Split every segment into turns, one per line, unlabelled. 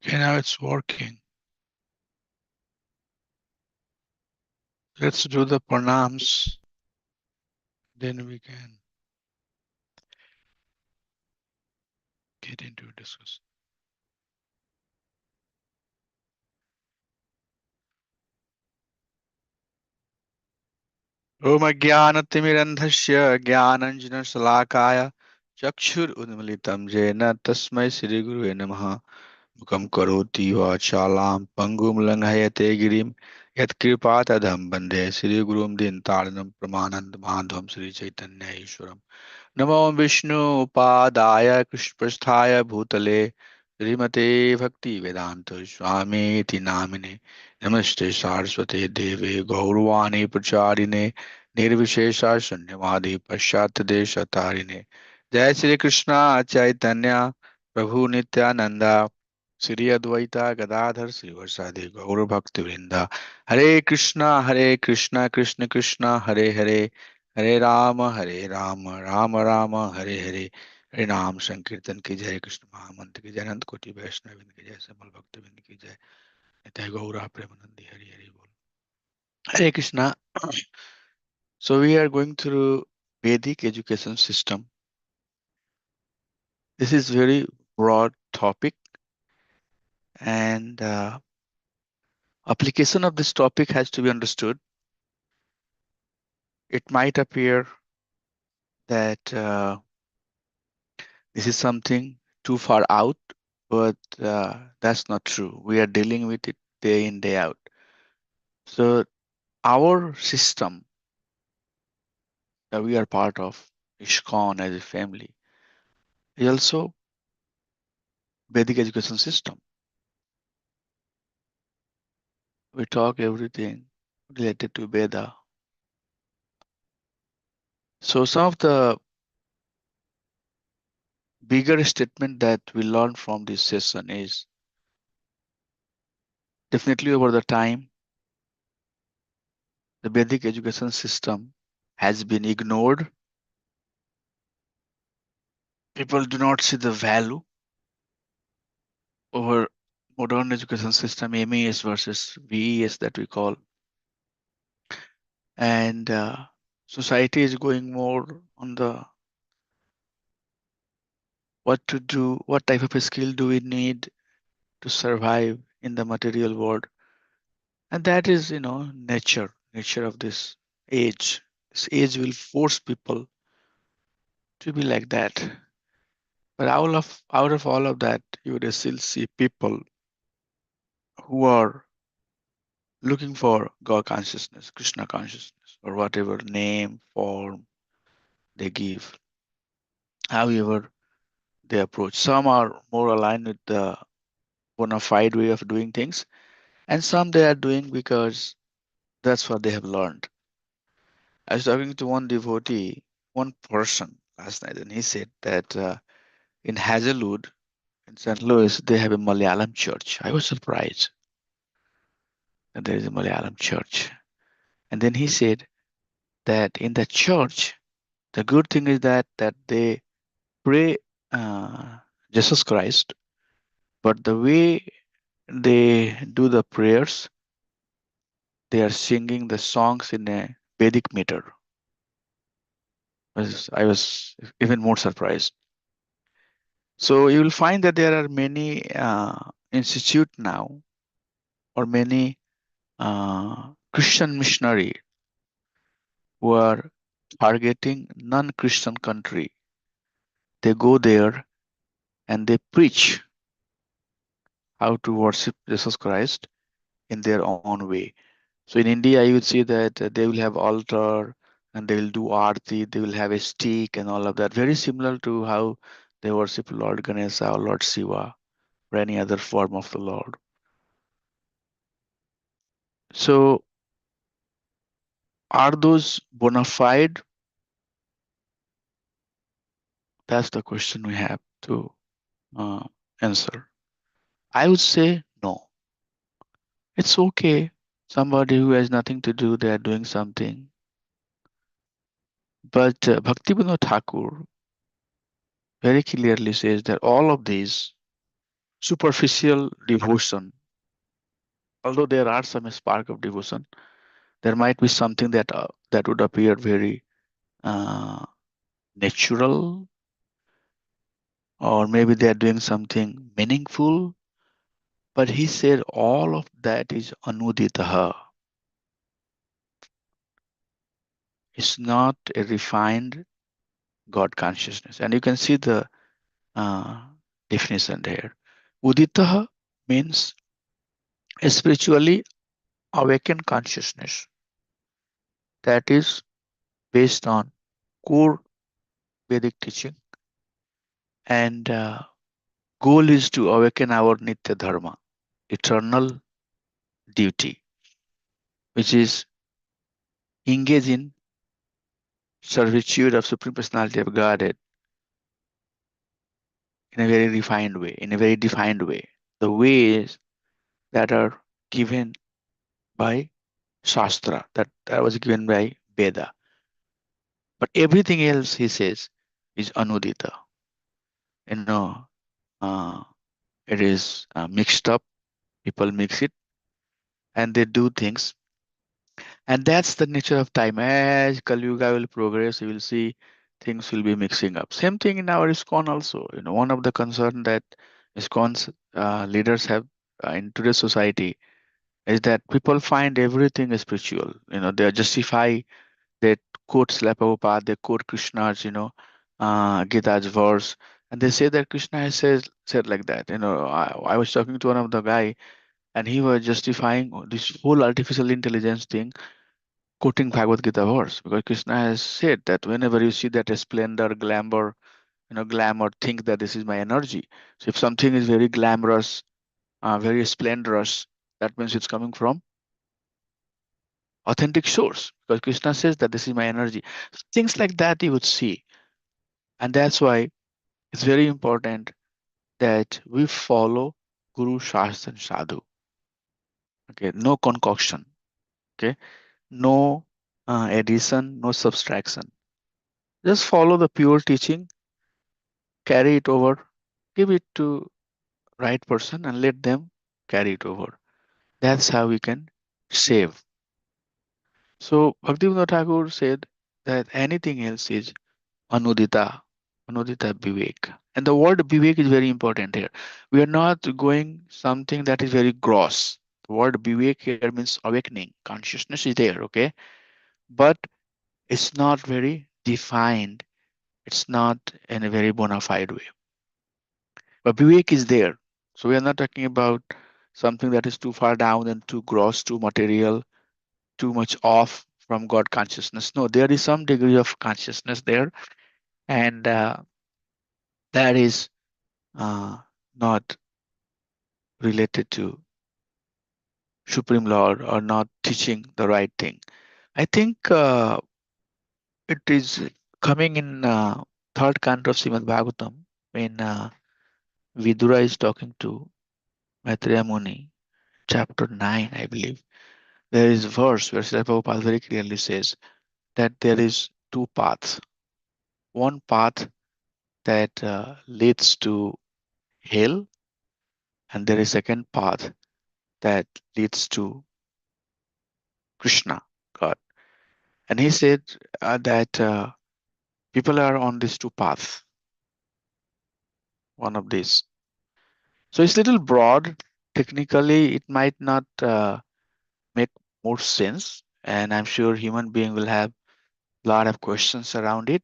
Okay, now it's working. Let's do the pranams. Then we can get into discuss. ओम ज्ञानतिमिरन्धस्य ज्ञानाञ्जनशलाकाय चक्षुरुन्मीलितं येन तस्मै श्रीगुरुवे नमः मुखं करोति वाचालां पङ्गुं लङ्घयते गिरिं यत्कृपातदहं वन्दे श्रीगुरुं दीनतारिणं प्रमानन्दमाधवं श्रीचैतन्य ईश्वरम् नमो विष्णुपादाय कृष्णपृष्ठाय भूतले श्रीमते भक्ति वेदांत स्वामी इति नामिने नमस्ते सारस्वते देवे गौरवाणी प्रचारिणे निर्विशेषा शून्यवादी पश्चात देशतारिणे जय श्री कृष्ण चैतन्य प्रभु नित्यानंदा श्री अद्वैता गदाधर श्रीवासादि गौर भक्त वृंदा हरे कृष्णा कृष्ण कृष्ण हरे हरे हरे राम राम राम हरे हरे हरे नाम संकीर्तन की जय कृष्ण महामंत्र की जय अनंत कोटि वैष्णव की जय समल भक्त की जय निताय गौरा प्रेमानंदी हरि हरि बोल हरे Krishna. So we are going through Vedic education system. This is very broad topic, and application of this topic has to be understood. It might appear that this is something too far out, but that's not true. We are dealing with it day in, day out. So our system that we are part of, ISKCON as a family, is also Vedic education system. We talk everything related to Veda. So some of the bigger statement that we learn from this session is definitely over the time, the Vedic education system has been ignored. People do not see the value over modern education system, MES versus VES that we call. And society is going more on the what to do, what type of a skill do we need to survive in the material world. And that is, nature of this age. This age will force people to be like that. But out of all of that, you would still see people who are looking for God consciousness, Krishna consciousness, or whatever name, form they give, however they approach. Some are more aligned with the bona fide way of doing things, and some they are doing because that's what they have learned. I was talking to one devotee, one person last night, and he said that in Hazelwood, in St. Louis, they have a Malayalam church. I was surprised that there is a Malayalam church. And then he said that in the church, the good thing is that they pray Jesus Christ, but the way they do the prayers, they are singing the songs in a Vedic meter. I was even more surprised. So you will find that there are many institute now, or many Christian missionary who are targeting non-Christian country. They go there and they preach how to worship Jesus Christ in their own way. So in India, you would see that they will have altar and they will do aarti, they will have a stick and all of that. Very similar to how they worship Lord Ganesha or Lord Shiva or any other form of the Lord. So are those bona fide? That's the question we have to uh, answer. I would say no. It's okay. Somebody who has nothing to do, they are doing something. But Bhaktivinoda Thakur very clearly says that all of these superficial devotion. Although there are some spark of devotion, there might be something that would appear very uh, natural, or maybe they are doing something meaningful. But he said all of that is anuditaha. It's not a refined God consciousness. And you can see the uh, definition there. Uditaha means a spiritually awakened consciousness that is based on core Vedic teaching, and goal is to awaken our Nitya Dharma, eternal duty, which is engage in servitude of Supreme Personality of Godhead in a very refined way, in a very defined way. The ways that are given by Shastra, that was given by Veda. But everything else, he says, is Anudita. You know, uh, it is mixed up. People mix it and they do things. And that's the nature of time. As Kali Yuga will progress, you will see things will be mixing up. Same thing in our ISKCON also. One of the concern that ISKCON's leaders have in today's society is that people find everything spiritual. They justify, they quote Srila Prabhupada, they quote Krishna's, Gita's verse, and they say that Krishna has said like that. I was talking to one of the guy, and he was justifying this whole artificial intelligence thing, quoting Bhagavad Gita verse, because Krishna has said that whenever you see that splendor, glamour, think that this is my energy. So if something is very glamorous, very splendorous, that means it's coming from authentic source, because Krishna says that this is my energy. Things like that you would see. And that's why it's very important that we follow Guru, Shastra, and Sadhu. Okay, no concoction. Okay, no addition, no subtraction. Just follow the pure teaching, carry it over, give it to right person, and let them carry it over. That's how we can save. So Bhaktivinoda Thakur said that anything else is anudita, anudita vivek. And the word vivek is very important here. We are not going something that is very gross. The word vivek here means awakening. Consciousness is there, okay? But it's not very defined. It's not in a very bona fide way. But vivek is there. So we are not talking about something that is too far down and too gross, too material, too much off from God consciousness. No, there is some degree of consciousness there, and that is not related to Supreme Lord or not teaching the right thing. I think it is coming in third canto of Srimad Bhagavatam when Vidura is talking to Maitreya Muni, chapter 9, I believe. There is a verse where Srila Prabhupada very clearly says that there is two paths. One path that leads to hell, and there is second path that leads to Krishna, God. And he said that people are on these two paths, one of these. So it's a little broad. Technically, it might not make more sense, and I'm sure human being will have a lot of questions around it.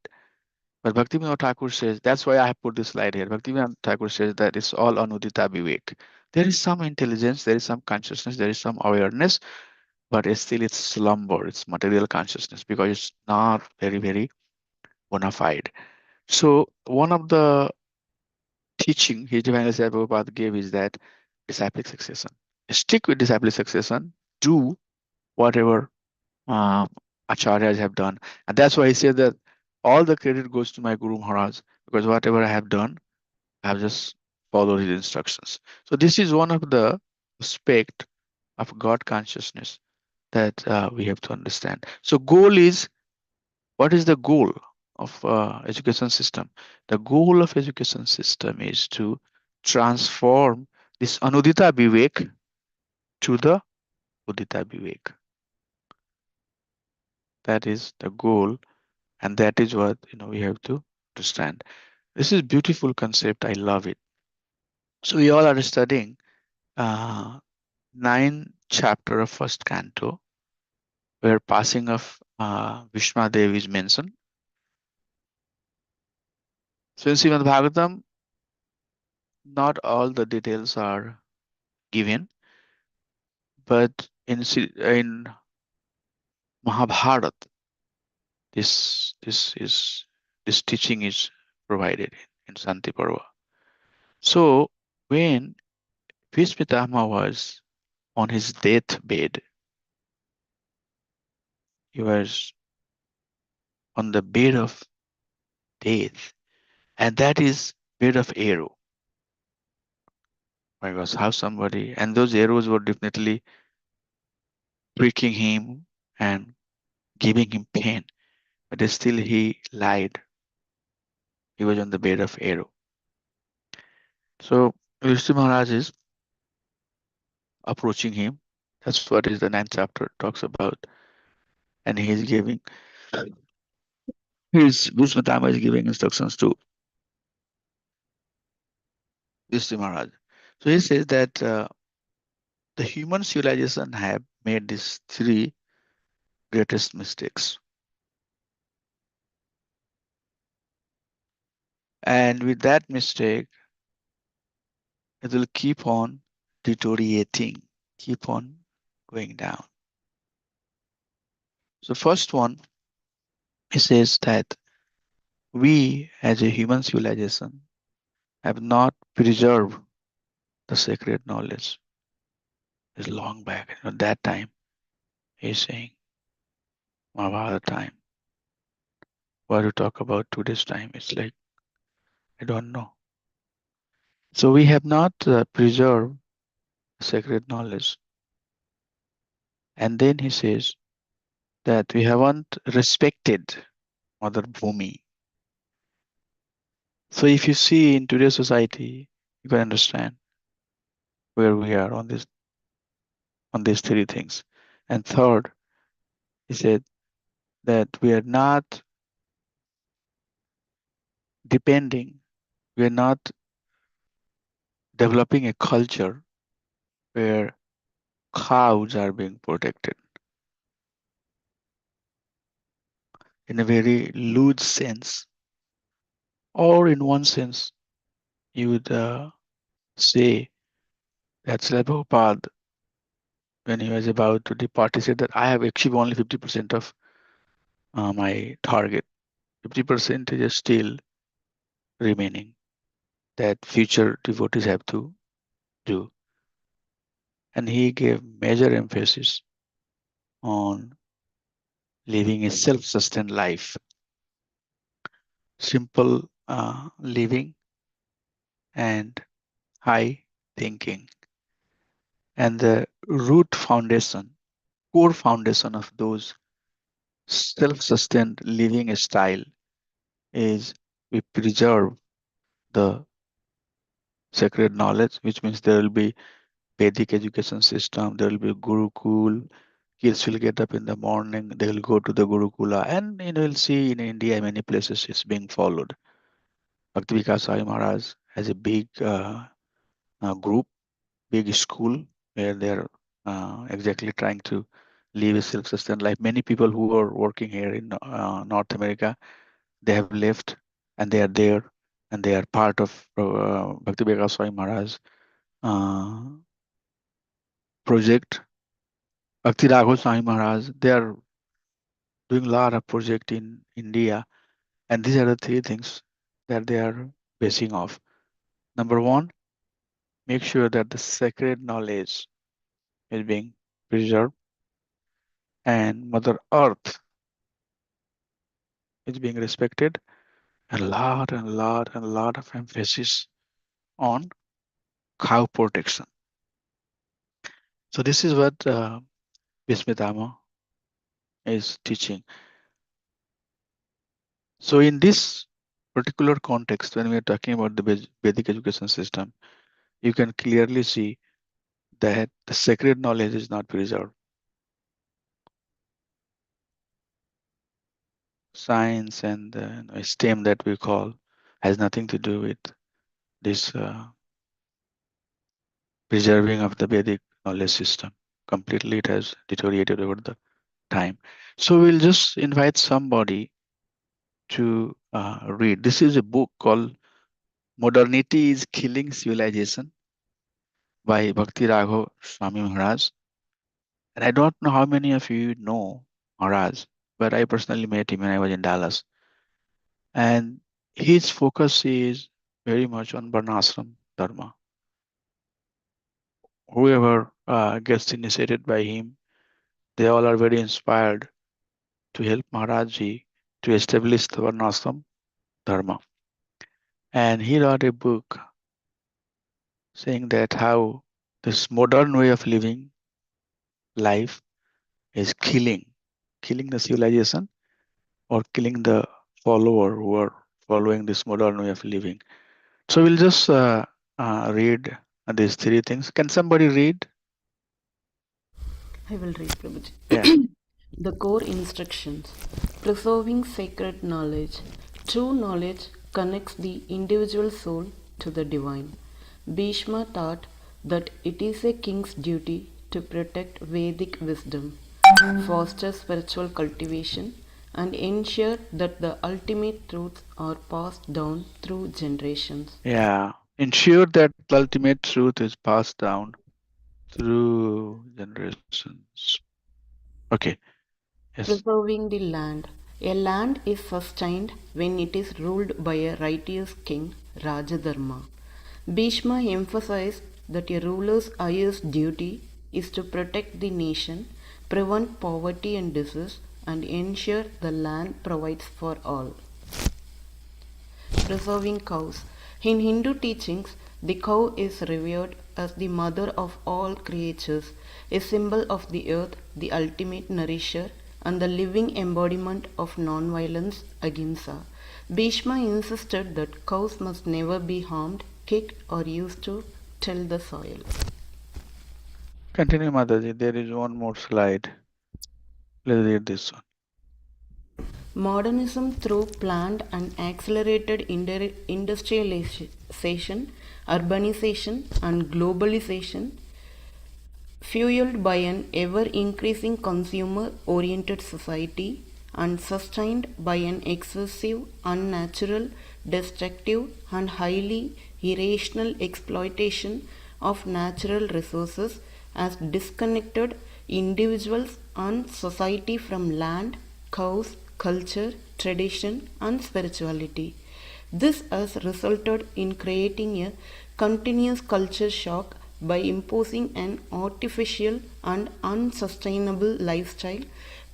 But Bhaktivinoda Thakur says, that's why I have put this slide here. Bhaktivinoda Thakur says that it's all anudita vivek. There is some intelligence, there is some consciousness, there is some awareness, but still it's slumber, it's material consciousness because it's not very, very bona fide. So one of the teaching His Divine Grace Prabhupada gave is that disciplic succession. Stick with disciplic succession, do whatever um, acharyas have done. And that's why he said that all the credit goes to my Guru Maharaj, because whatever I have done, I have just followed his instructions. So this is one of the aspect of God consciousness that we have to understand. So goal is, what is the goal of education system? The goal of education system is to transform this Anudita Vivek to the Udita Vivek. That is the goal, and that is what we have to understand. This is beautiful concept. I love it. So we all are studying uh, nine chapter of first canto, where passing of Vishma Devi is mentioned. So in Srimad Bhagavatam, not all the details are given, but in Mahabharata, this is this teaching is provided in Santi Parva. So when Bhishma was on his deathbed, he was on the bed of death, and that is bed of arrow. My gosh, how somebody, and those arrows were definitely pricking him and giving him pain, but still he lied. He was on the bed of arrow. So Rishi Maharaj is approaching him. That's what is the ninth chapter talks about, and he is giving his Bhishma is giving instructions to Rishi Maharaj. So he says that the human civilization have made these three greatest mistakes, and with that mistake, it will keep on deteriorating, keep on going down. So first one, he says that we as a human civilization have not preserved the sacred knowledge. It's long back. At that time, he's saying Mahabharata time. What to talk about today's time? It's like I don't know. So we have not preserved sacred knowledge. And then he says that we haven't respected Mother Bhumi. So if you see in today's society, you can understand where we are on these three things. And third, he said that we are not depending, we are not developing a culture where cows are being protected in a very loose sense, or in one sense, you would say that Srila Prabhupada, when he was about to depart, he said that I have achieved only 50% of my target. 50% is still remaining that future devotees have to do. And he gave major emphasis on living a self-sustained life, simple living and high thinking. And the root foundation, core foundation of those self-sustained living style is we preserve the sacred knowledge, which means there will be Vedic education system, there will be Gurukul, kids will get up in the morning, they will go to the Gurukula, and you'll see in India many places it's being followed. Bhakti Vikas Sai Maharaj has a big group, big school where they're exactly trying to live a self-sustained life. Many people who are working here in North America, they have left and they are there and they are part of Bhakti Vikas Sai Maharaj uh, project. Bhakti Raghav Swami Maharaj, they are doing a lot of project in India, and these are the three things that they are basing off. Number one, make sure that the sacred knowledge is being preserved, and Mother Earth is being respected, and a lot of emphasis on cow protection. So this is what Bhismitama is teaching. So in this particular context, when we are talking about the Vedic education system, you can clearly see that the sacred knowledge is not preserved. Science and the STEM that we call has nothing to do with this preserving of the Vedic knowledge system. Completely, it has deteriorated over the time. So we'll just invite somebody to read. This is a book called "Modernity is Killing Civilization" by Bhakti Raghav Swami Maharaj. And I don't know how many of you know Maharaj, but I personally met him when I was in Dallas. And his focus is very much on Varnashram Dharma. Whoever gets initiated by him, they all are very inspired to help Maharajji to establish the Varnashram Dharma. And he wrote a book saying that how this modern way of living life is killing the civilization or killing the follower who are following this modern way of living. So we'll just read these three things. Can somebody read?
I will read,
Yeah.
Prabhuji. The core instructions: preserving sacred knowledge. True knowledge connects the individual soul to the divine. Bhishma taught that it is a king's duty to protect Vedic wisdom, foster spiritual cultivation, and ensure that the ultimate truths are passed down through generations.
Yeah. Ensure that the ultimate truth is passed down through generations. Okay. Yes.
Preserving the land. A land is sustained when it is ruled by a righteous king, Rajadharma. Bhishma emphasized that a ruler's highest duty is to protect the nation, prevent poverty and disease, and ensure the land provides for all. Preserving cows. In Hindu teachings, the cow is revered as the mother of all creatures, a symbol of the earth, the ultimate nourisher, and the living embodiment of non-violence, ahimsa. Bhishma insisted that cows must never be harmed, kicked, or used to till the soil.
Continue, Mataji. There is one more slide. Let's read this one.
Modernism through planned and accelerated industrialization, urbanization, and globalization, fueled by an ever increasing consumer oriented society and sustained by an excessive, unnatural, destructive, and highly irrational exploitation of natural resources, has disconnected individuals and society from land, cows, culture, tradition, and spirituality. This has resulted in creating a continuous culture shock by imposing an artificial and unsustainable lifestyle,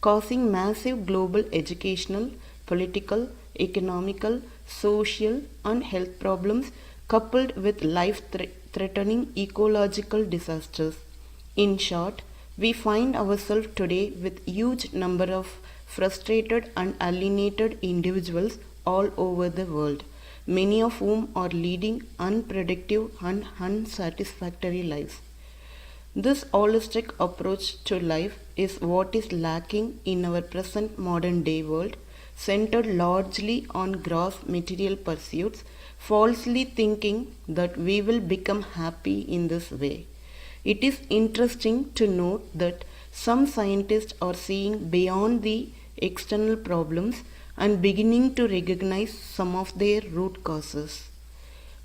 causing massive global educational, political, economical, social, and health problems, coupled with life threatening ecological disasters. In short, we find ourselves today with huge number of frustrated and alienated individuals all over the world, many of whom are leading unproductive and unsatisfactory lives. This holistic approach to life is what is lacking in our present modern day world, centered largely on gross material pursuits, falsely thinking that we will become happy in this way. It is interesting to note that some scientists are seeing beyond the external problems and beginning to recognize some of their root causes.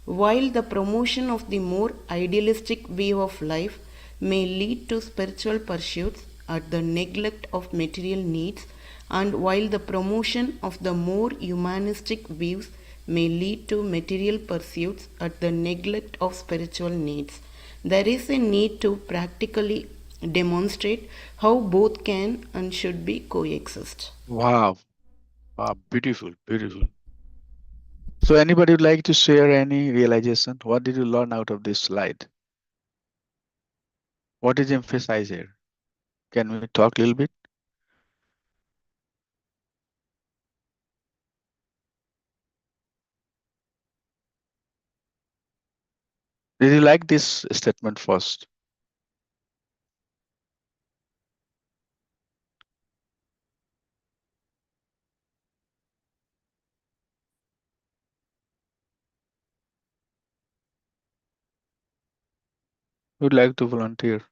While the promotion of the more idealistic view of life may lead to spiritual pursuits at the neglect of material needs, and while the promotion of the more humanistic views may lead to material pursuits at the neglect of spiritual needs, there is a need to practically demonstrate how both can and should be coexist.
Wow. Wow. Beautiful. Beautiful. So anybody would like to share any realization? What did you learn out of this slide? What is emphasized here? Can we talk a little bit? Did you like this statement first? Would like to volunteer?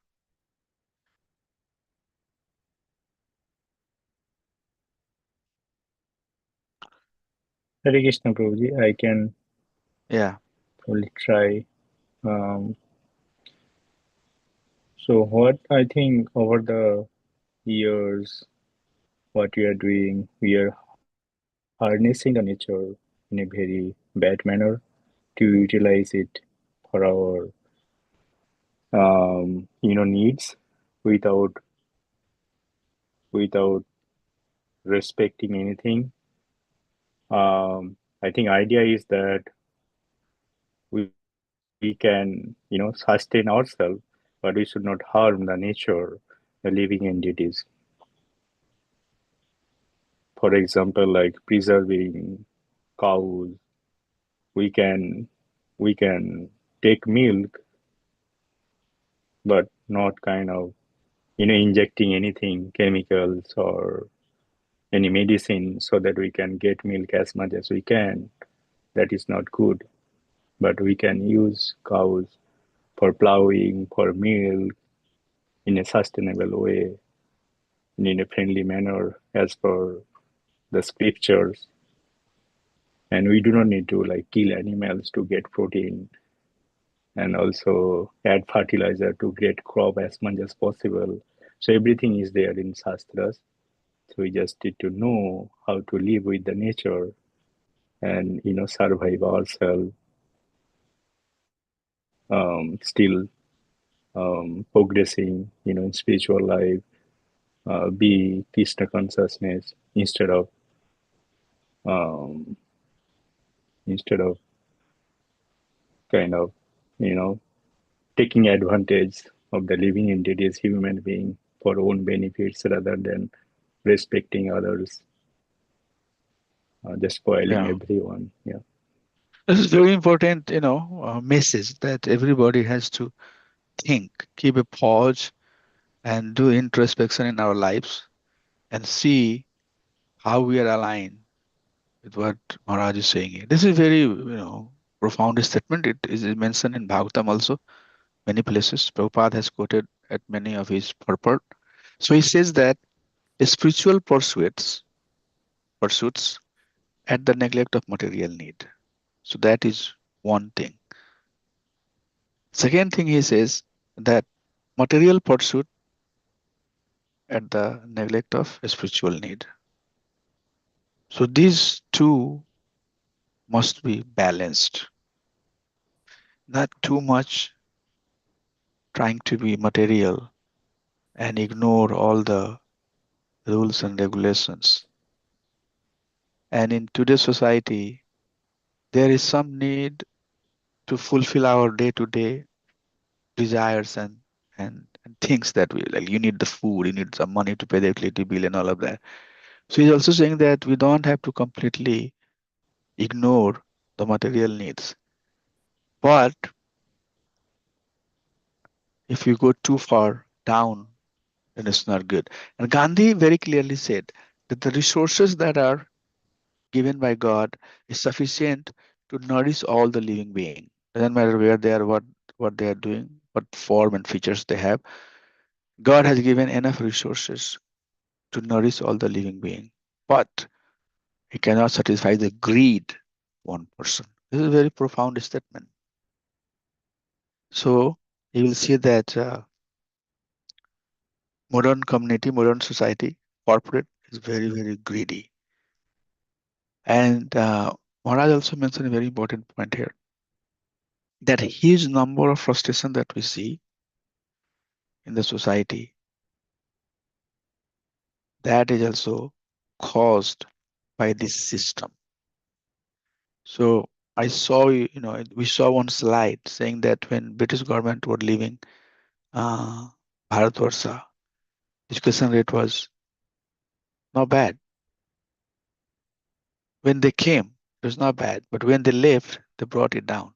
Hare Krishna Prabhuji, I can
Yeah,
probably try. Um, so what I think over the years, what we are doing, we are harnessing the nature in a very bad manner to utilize it for our needs without without respecting anything. I think idea is that we can sustain ourselves, but we should not harm the nature, the living entities. For example, like preserving cows, we can we can take milk, but not kind of injecting anything, chemicals or any medicine, so that we can get milk as much as we can. That is not good. But we can use cows for plowing, for milk in a sustainable way, and in a friendly manner as per the scriptures. And we do not need to like kill animals to get protein, and also add fertilizer to get crop as much as possible. So everything is there in Shastras. So we just need to know how to live with the nature and survive ourselves, still progressing in spiritual life, be Krishna consciousness um, instead of kind of you know taking advantage of the living entities, human being, for own benefits rather than respecting others, just spoiling
yeah.
everyone. Yeah.
This is very important, message that everybody has to think, keep a pause, and do introspection in our lives and see how we are aligned with what Maharaj is saying here. This is very, profound statement. It is mentioned in Bhagavatam also, many places. Prabhupada has quoted at many of his purport. So he says that spiritual pursuits at the neglect of material need. So that is one thing. Second thing he says that material pursuit at the neglect of spiritual need. So these two must be balanced, not too much trying to be material and ignore all the rules and regulations. And in today's society, there is some need to fulfill our day-to-day desires and things that we like. You need the food, you need some money to pay the utility bill and all of that. So he's also saying that we don't have to completely ignore the material needs. But if you go too far down, then it's not good. And Gandhi very clearly said that the resources that are given by God is sufficient to nourish all the living being. Doesn't matter where they are, what they are doing, what form and features they have. God has given enough resources to nourish all the living being. But he cannot satisfy the greed of one person. This is a very profound statement. So you will see that modern community, modern society, corporate is very, very greedy. And Maharaj also mentioned a very important point here that huge number of frustration that we see in the society, that is also caused by this system. So I saw, we saw one slide saying that when British government were leaving uh, Bharatvarsha, education rate was not bad. When they came, it was not bad, but when they left, they brought it down.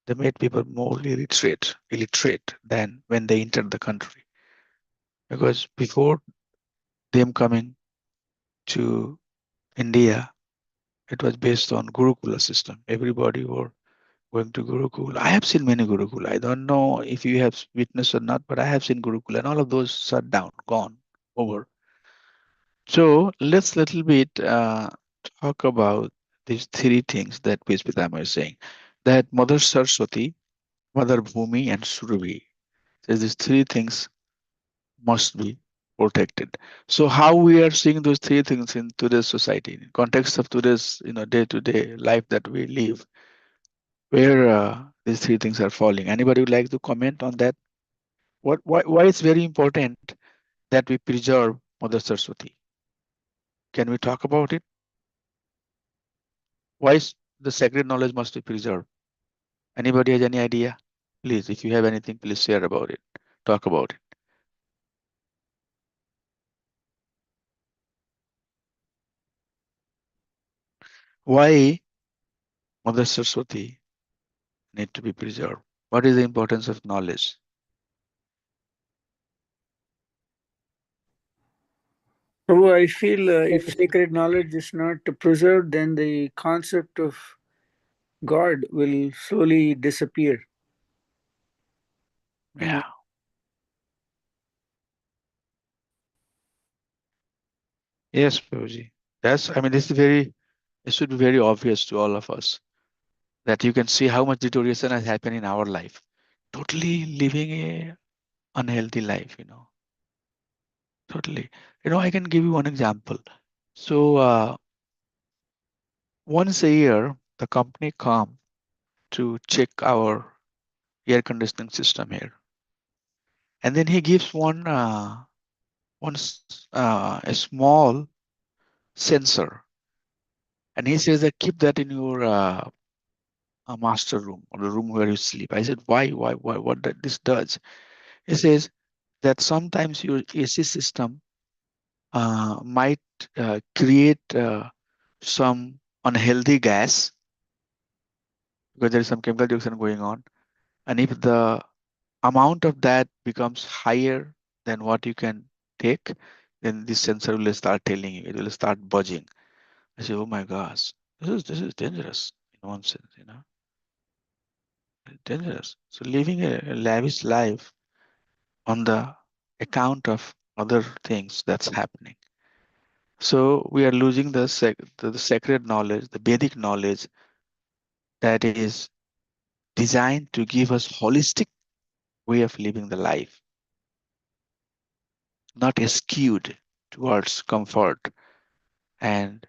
They made people more illiterate than when they entered the country. Because before them coming to India, it was based on Gurukula system. Everybody were going to Gurukul. I have seen many Gurukul. I don't know if you have witnessed or not, but I have seen Gurukul, and all of those shut down, gone, over. So let's little bit talk about these three things that Peace Pitama is saying. That Mother Saraswati, Mother Bhumi, and Surabhi. Says these three things must be protected. So how we are seeing those three things in today's society, in context of today's day-to-day life that we live, where these three things are falling. Anybody would like to comment on that? Why it's very important that we preserve Mother Saraswati? Can we talk about it? Why is the sacred knowledge must be preserved? Anybody has any idea? Please, if you have anything, please share about it. Talk about it. Why Mother Saraswati need to be preserved? What is the importance of knowledge?
So I feel if sacred knowledge is not preserved, then the concept of God will slowly disappear.
Yeah. Yes, Prabhuji. I mean, it should be very obvious to all of us that you can see how much deterioration has happened in our life. Totally living a unhealthy life. Totally. I can give you one example. So, once a year, the company come to check our air conditioning system here. And then he gives a small sensor. And he says that keep that in your master room or the room where you sleep. I said, why, what this does? He says that sometimes your AC system might create some unhealthy gas because there is some chemical reaction going on. And if the amount of that becomes higher than what you can take, then this sensor will start telling you, it will start buzzing. I say, oh my gosh, this is dangerous in one sense. Dangerous. So living a lavish life on the account of other things that's happening. So we are losing the sacred knowledge, the Vedic knowledge that is designed to give us holistic way of living the life, not skewed towards comfort and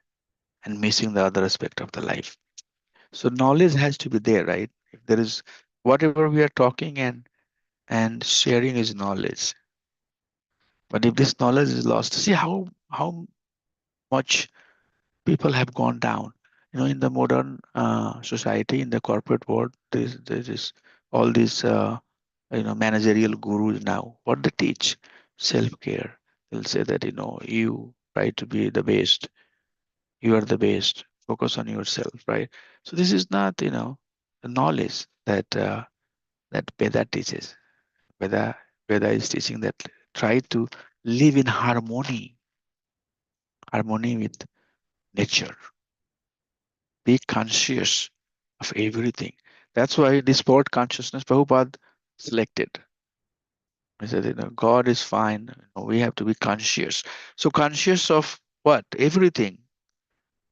and missing the other aspect of the life. So knowledge has to be there, right? If there is whatever we are talking and sharing is knowledge. But if this knowledge is lost, see how much people have gone down. In the modern society, in the corporate world, there is all these managerial gurus now. What they teach, self-care. They'll say that you try to be the best. You are the best. Focus on yourself, right? So this is not the knowledge that Veda teaches. Veda Veda is teaching that try to live in harmony with nature. Be conscious of everything. That's why this word consciousness Prabhupada selected. He said, God is fine. We have to be conscious. So conscious of what? Everything.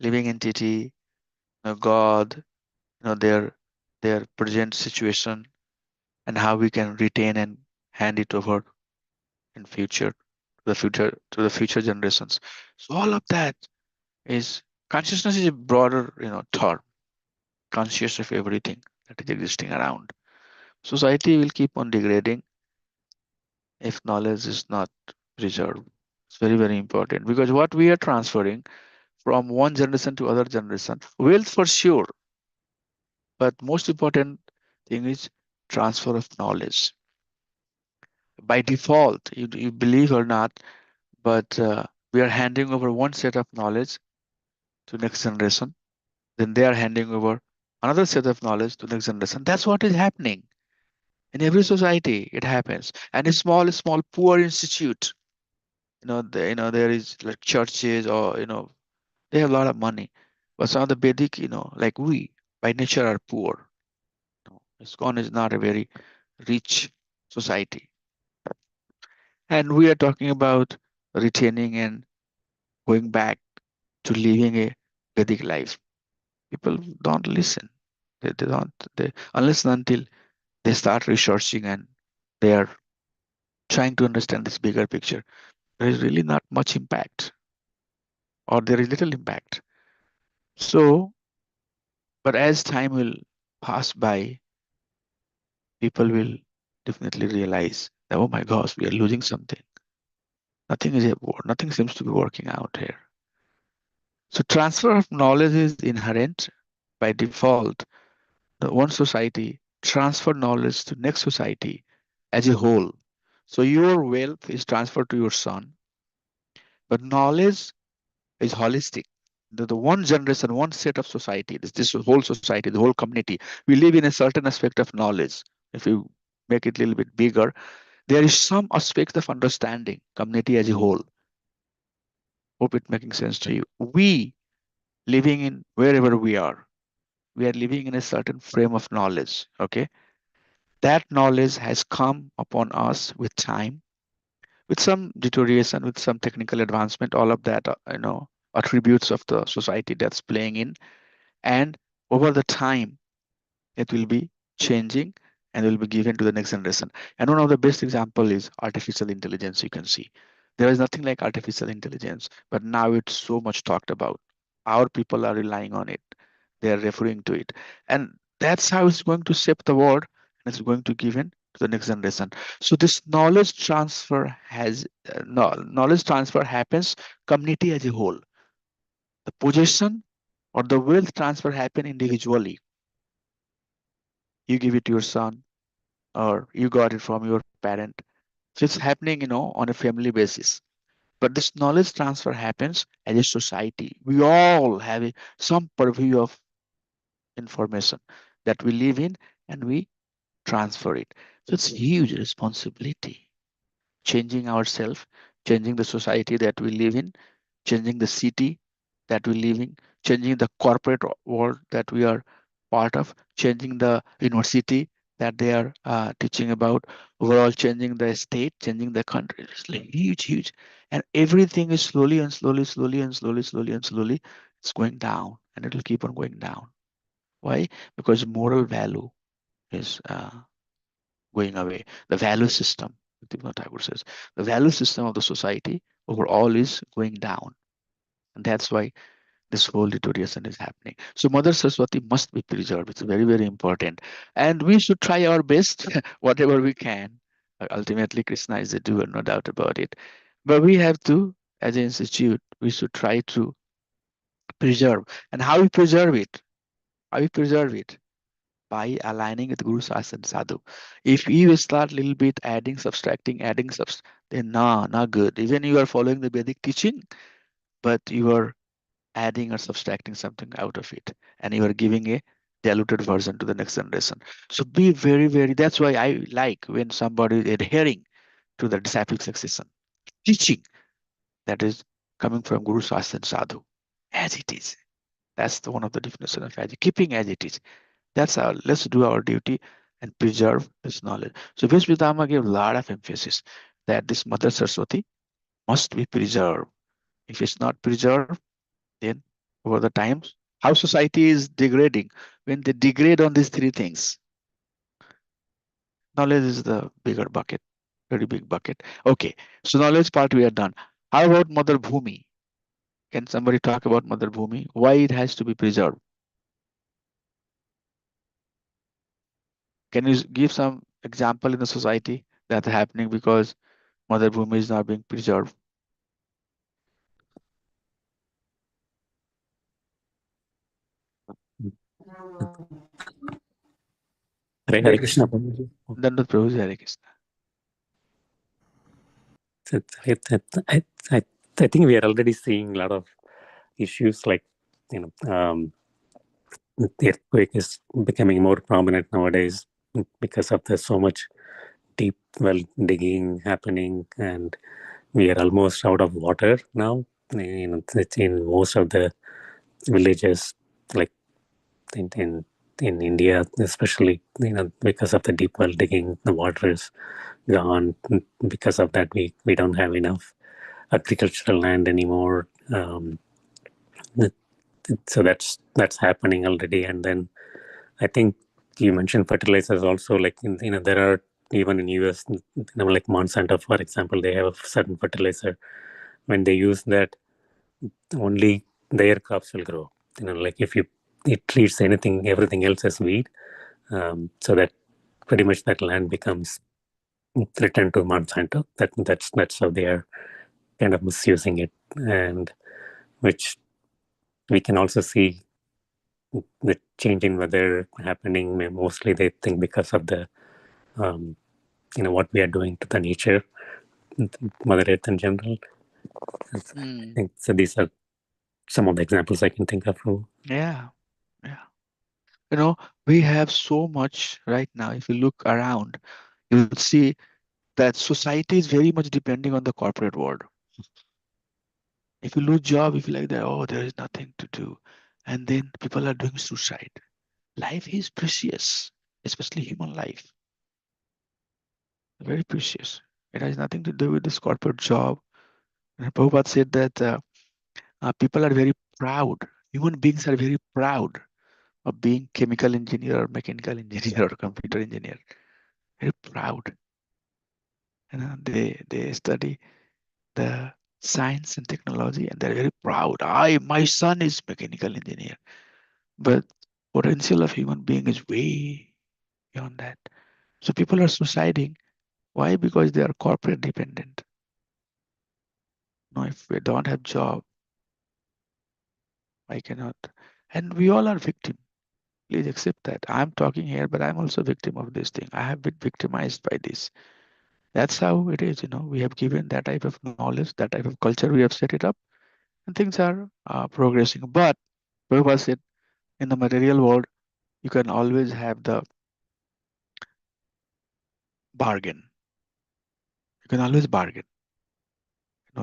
Living entity, God, their present situation and how we can retain and hand it over in future to the future generations. So all of that is consciousness is a broader, term, conscious of everything that is existing around. Society will keep on degrading if knowledge is not preserved. It's very, very important because what we are transferring from one generation to other generation, wealth for sure, but most important thing is transfer of knowledge. By default, you believe or not, but we are handing over one set of knowledge to next generation, then they are handing over another set of knowledge to the next generation. That's what is happening in every society. It happens, and a small poor institute, there is like churches, or they have a lot of money, but some of the Vedic, like we by nature are poor. ISKCON is not a very rich society, and we are talking about retaining and going back to living a Vedic life. People don't listen. They don't. They unless and until they start researching and they are trying to understand this bigger picture, there is really not much impact, or there is little impact. So, but as time will pass by, people will definitely realize that, oh my gosh, we are losing something. Nothing seems to be working out here. So transfer of knowledge is inherent by default. The one society transfer knowledge to next society as a whole. So your wealth is transferred to your son, but knowledge is holistic. The one generation, one set of society, this whole society, the whole community, we live in a certain aspect of knowledge. If you make it a little bit bigger, there is some aspect of understanding community as a whole. Hope it making sense to you. We living in wherever we are living in a certain frame of knowledge. Okay, that knowledge has come upon us with time, with some deterioration, with some technical advancement, all of that, attributes of the society that's playing in, and over the time it will be changing and will be given to the next generation. And one of the best example is artificial intelligence. You can see there is nothing like artificial intelligence, but now it's so much talked about. Our people are relying on it. They are referring to it, and that's how it's going to shape the world, and it's going to give in to the next generation. So this knowledge transfer happens community as a whole. The possession or the wealth transfer happen individually. You give it to your son, or you got it from your parent. So it's happening, on a family basis. But this knowledge transfer happens as a society. We all have some purview of information that we live in, and we transfer it. So it's huge responsibility. Changing ourselves, changing the society that we live in, changing the city that we live in, changing the corporate world that we are part of, changing the university that they are teaching about, overall changing the state, changing the country. It's like huge, huge. And everything is slowly and slowly, slowly and slowly, slowly and slowly, it's going down, and it will keep on going down. Why? Because moral value is going away. The value system, Deepak Tagore says, the value system of the society overall is going down. And that's why this whole deterioration is happening. So Mother Saraswati must be preserved. It's very, very important. And we should try our best, whatever we can. Ultimately, Krishna is the doer, no doubt about it. But we have to, as an institute, we should try to preserve. And how we preserve it? How we preserve it? By aligning with Guru Sas and Sadhu. If you start little bit adding, subtracting, then not good. Even you are following the Vedic teaching, but you are adding or subtracting something out of it, and you are giving a diluted version to the next generation. So be very, very, that's why I like when somebody is adhering to the disciple succession teaching that is coming from Guru Sas and Sadhu as it is. That's the one of the definition of as keeping as it is. That's our, let's do our duty and preserve this knowledge. So Vishwadharma gave a lot of emphasis that this Mother Saraswati must be preserved. If it's not preserved, then over the times, how society is degrading. When they degrade on these three things, knowledge is the bigger bucket, very big bucket. Okay, so knowledge part we are done. How about Mother Bhumi? Can somebody talk about Mother Bhumi? Why it has to be preserved? Can you give some example in the society that's happening because Mother Bhumi is not being preserved?
Hare
Hare
Hare
Krishna.
Krishna Prabhuji.
Dandavat Prabhuji, Hare Krishna.
So I think we are already seeing a lot of issues like, the earthquake is becoming more prominent nowadays because of the so much deep well digging happening, and we are almost out of water now. It's in most of the villages, like in India, especially, because of the deep well digging, the water is gone. Because of that, we don't have enough agricultural land anymore. So that's happening already. And then I think you mentioned fertilizers also. Like there are, even in US, like Monsanto, for example, they have a certain fertilizer. When they use that, only their crops will grow. Like if you it treats everything else as weed, so that pretty much that land becomes returned to Monsanto. That's how they are kind of misusing it, and which we can also see the change in weather happening. Mostly, they think because of the um, what we are doing to the nature, Mother Earth in general. I
Mm.
think so. These are some of the examples I can think of.
Yeah, yeah. You know, we have so much right now. If you look around, you will see that society is very much depending on the corporate world. If you lose job, if you like that, oh, there is nothing to do. And then people are doing suicide. Life is precious, especially human life. Very precious. It has nothing to do with this corporate job. And Prabhupada said that people are very proud. Human beings are very proud of being chemical engineer or mechanical engineer or computer engineer. Very proud. They study the science and technology and they're very proud. My son is mechanical engineer. But potential of human being is way beyond that. So people are suiciding. Why? Because they are corporate dependent. No, if we don't have job, I cannot. And we all are victim. Please accept that. I'm talking here, but I'm also victim of this thing. I have been victimized by this. That's how it is. We have given that type of knowledge, that type of culture. We have set it up, and things are progressing. But Prabhupada said, in the material world, you can always have the bargain. You can always bargain.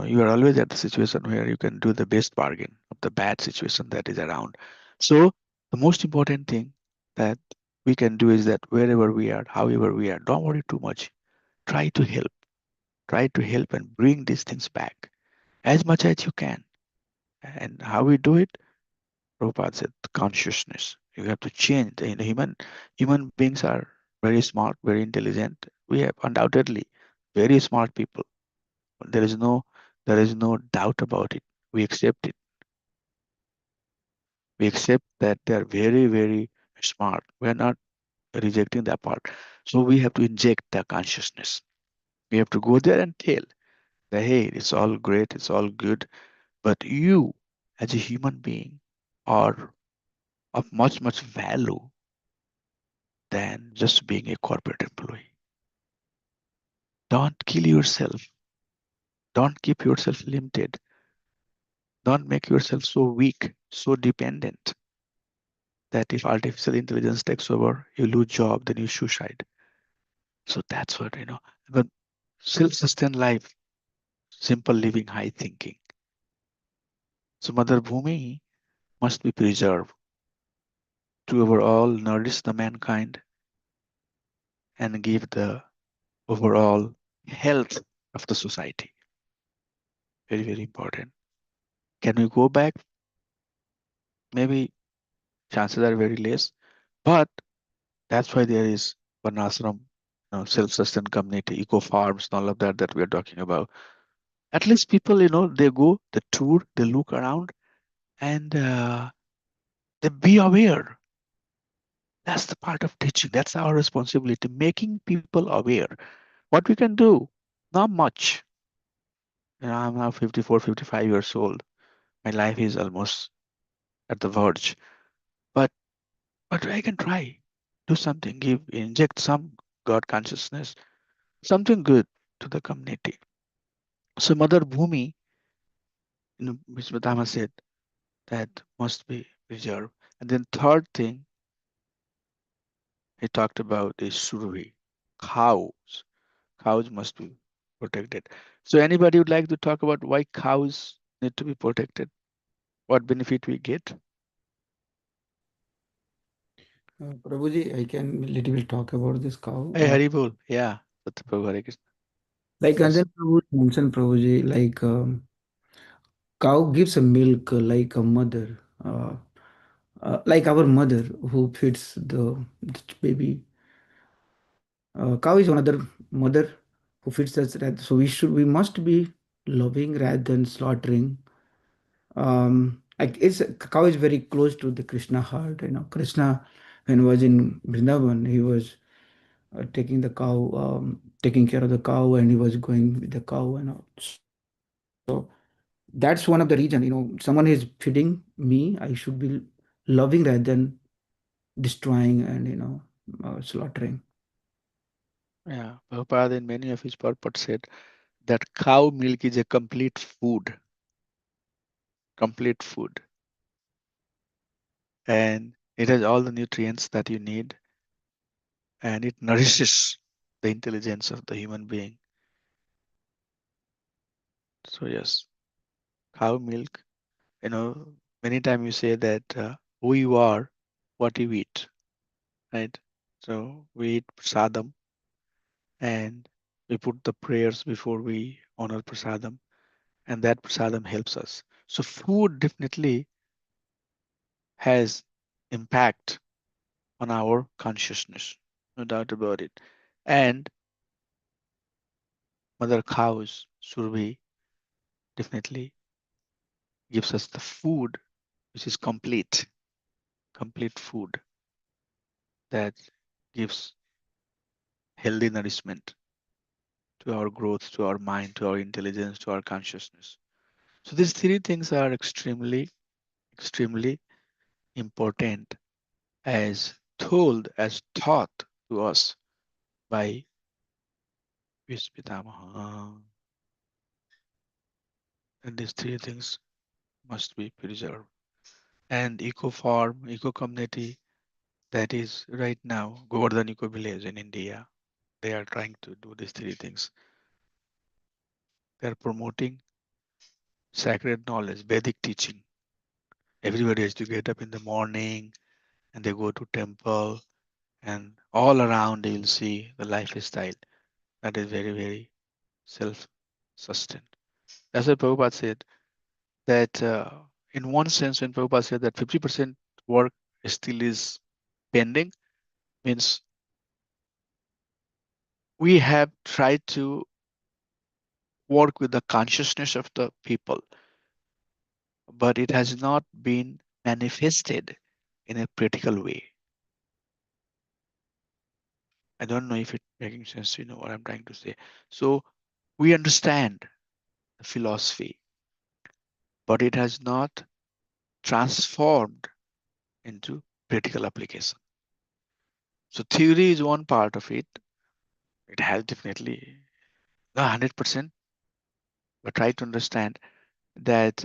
You are always at the situation where you can do the best bargain of the bad situation that is around. So the most important thing that we can do is that wherever we are, however we are, don't worry too much. Try to help. Try to help and bring these things back as much as you can. And how we do it? Prabhupada said consciousness. You have to change. Human beings are very smart, very intelligent. We have undoubtedly very smart people. There is no there is no doubt about it. We accept it. We accept that they are very, very smart. We are not rejecting that part. So we have to inject the consciousness. We have to go there and tell that, hey, it's all great, it's all good, but you, as a human being, are of much, much value than just being a corporate employee. Don't kill yourself. Don't keep yourself limited. Don't make yourself so weak, so dependent that if artificial intelligence takes over, you lose job, then you suicide. So that's what. But self-sustained life, simple living, high thinking. So Mother Bhumi must be preserved to overall nourish the mankind and give the overall health of the society. Very, very important. Can we go back? Maybe chances are very less, but that's why there is Varnashram, self-sustained community, eco farms, and all of that we are talking about. At least people, they go, they tour, they look around, and they be aware. That's the part of teaching. That's our responsibility, making people aware. What we can do, not much. I'm now 54, 55 years old. My life is almost at the verge. But I can try, do something, inject some God consciousness, something good to the community. So Mother Bhumi, Vishwadama said that must be preserved. And then third thing he talked about is survi. Cows. Cows must be protected. So anybody would like to talk about why cows need to be protected? What benefit we get?
Prabhuji, I can little bit talk about this cow.
Hey, Haribol. Yeah. Satyaprabhu Hare Krishna.
Like
Yes.
Anjan Prabhu mentioned, Prabhuji, like cow gives a milk like a mother, like our mother who feeds the baby. Cow is another mother who feeds us. So we must be loving rather than slaughtering. Like it's cow is very close to the Krishna heart. Krishna, when he was in Vrindavan, he was taking the cow, taking care of the cow, and he was going with the cow. So that's one of the reason. Someone is feeding me, I should be loving rather than destroying and slaughtering.
Yeah. Prabhupada in many of his purports said that cow milk is a complete food. Complete food. And it has all the nutrients that you need, and it nourishes the intelligence of the human being. So yes, cow milk, many times you say that who you are, what you eat, right? So we eat prasadam, and we put the prayers before we honor prasadam, and that prasadam helps us. So food definitely has impact on our consciousness, no doubt about it. And mother cows, survi, definitely gives us the food which is complete food that gives healthy nourishment to our growth, to our mind, to our intelligence, to our consciousness. So these three things are extremely important as told, as taught to us by Vispitamaha. And these three things must be preserved. And eco farm, eco community, that is right now Govardhan Eco Village in India. They are trying to do these three things. They are promoting sacred knowledge, Vedic teaching. Everybody has to get up in the morning and they go to temple, and all around you'll see the lifestyle that is very self-sustained. That's why Prabhupada said that in one sense, when Prabhupada said that 50% work still is pending, means we have tried to work with the consciousness of the people, but it has not been manifested in a practical way. I don't know if it's making sense, you know what I'm trying to say. So we understand the philosophy, but it has not transformed into practical application. So theory is one part of it. It has definitely not 100%, but try to understand that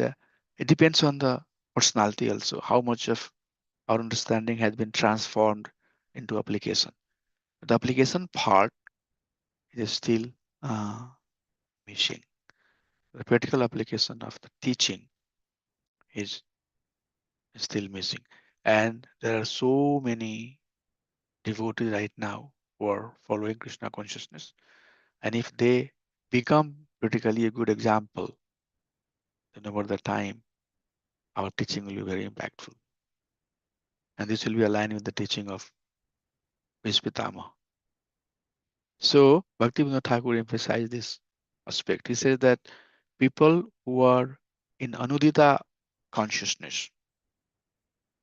it depends on the personality also, how much of our understanding has been transformed into application. The application part is still uh, missing. The practical application of the teaching is still missing. And there are so many devotees right now who are following Krishna consciousness. And if they become critically a good example, then over the time, our teaching will be very impactful. And this will be aligned with the teaching of Vispitama. So Bhaktivinoda Thakur emphasized this aspect. He says that people who are in Anudita consciousness,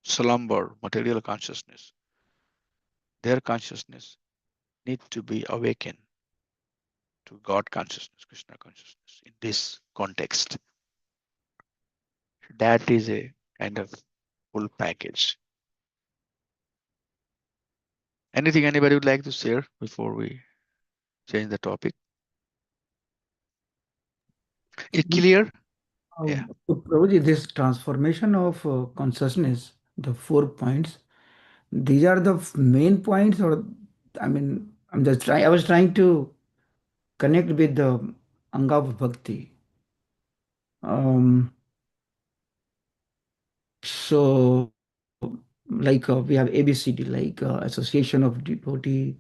slumber, material consciousness, their consciousness need to be awakened to God consciousness, Krishna consciousness in this context. That is a kind of full package. Anything anybody would like to share before we change the topic? Is it clear? Yeah.
So Prabhuji, this transformation of consciousness the 4 points. These are the main points, or I mean, I'm just trying. I was trying to connect with the Anga of Bhakti. Um, so, like we have ABCD, like Association of Devotee,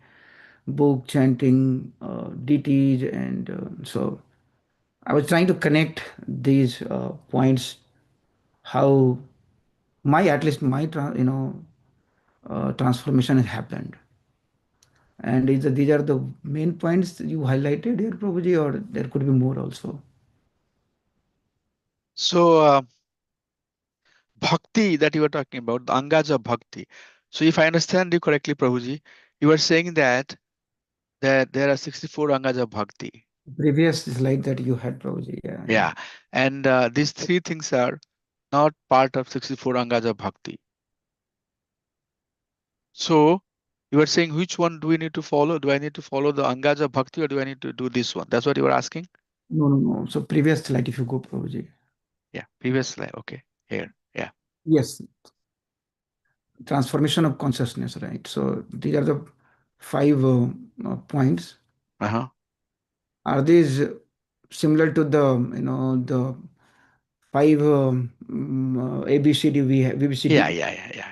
book chanting, deities, and so I was trying to connect these points. How my at least my transformation has happened. And these are the main points you highlighted here, Prabhuji, or there could be more also.
So bhakti that you were talking about, the angas of bhakti. So if I understand you correctly, Prabhuji, you are saying that there are 64 angas of bhakti.
Previous slide that you had, Prabhuji, yeah, yeah.
Yeah. And these three things are not part of 64 angas of bhakti. So you are saying which one do we need to follow? Do I need to follow the angas of bhakti or do I need to do this one? That's what you were asking?
No, no, no. So previous slide, if you go, Prabhuji.
Yeah, previous slide. Okay, here. Yeah.
Yes, transformation of consciousness, right? So these are the 5 points.
Uh-huh.
Are these similar to the the five ABCD we have
Yeah,
ABCD?
yeah, yeah, yeah.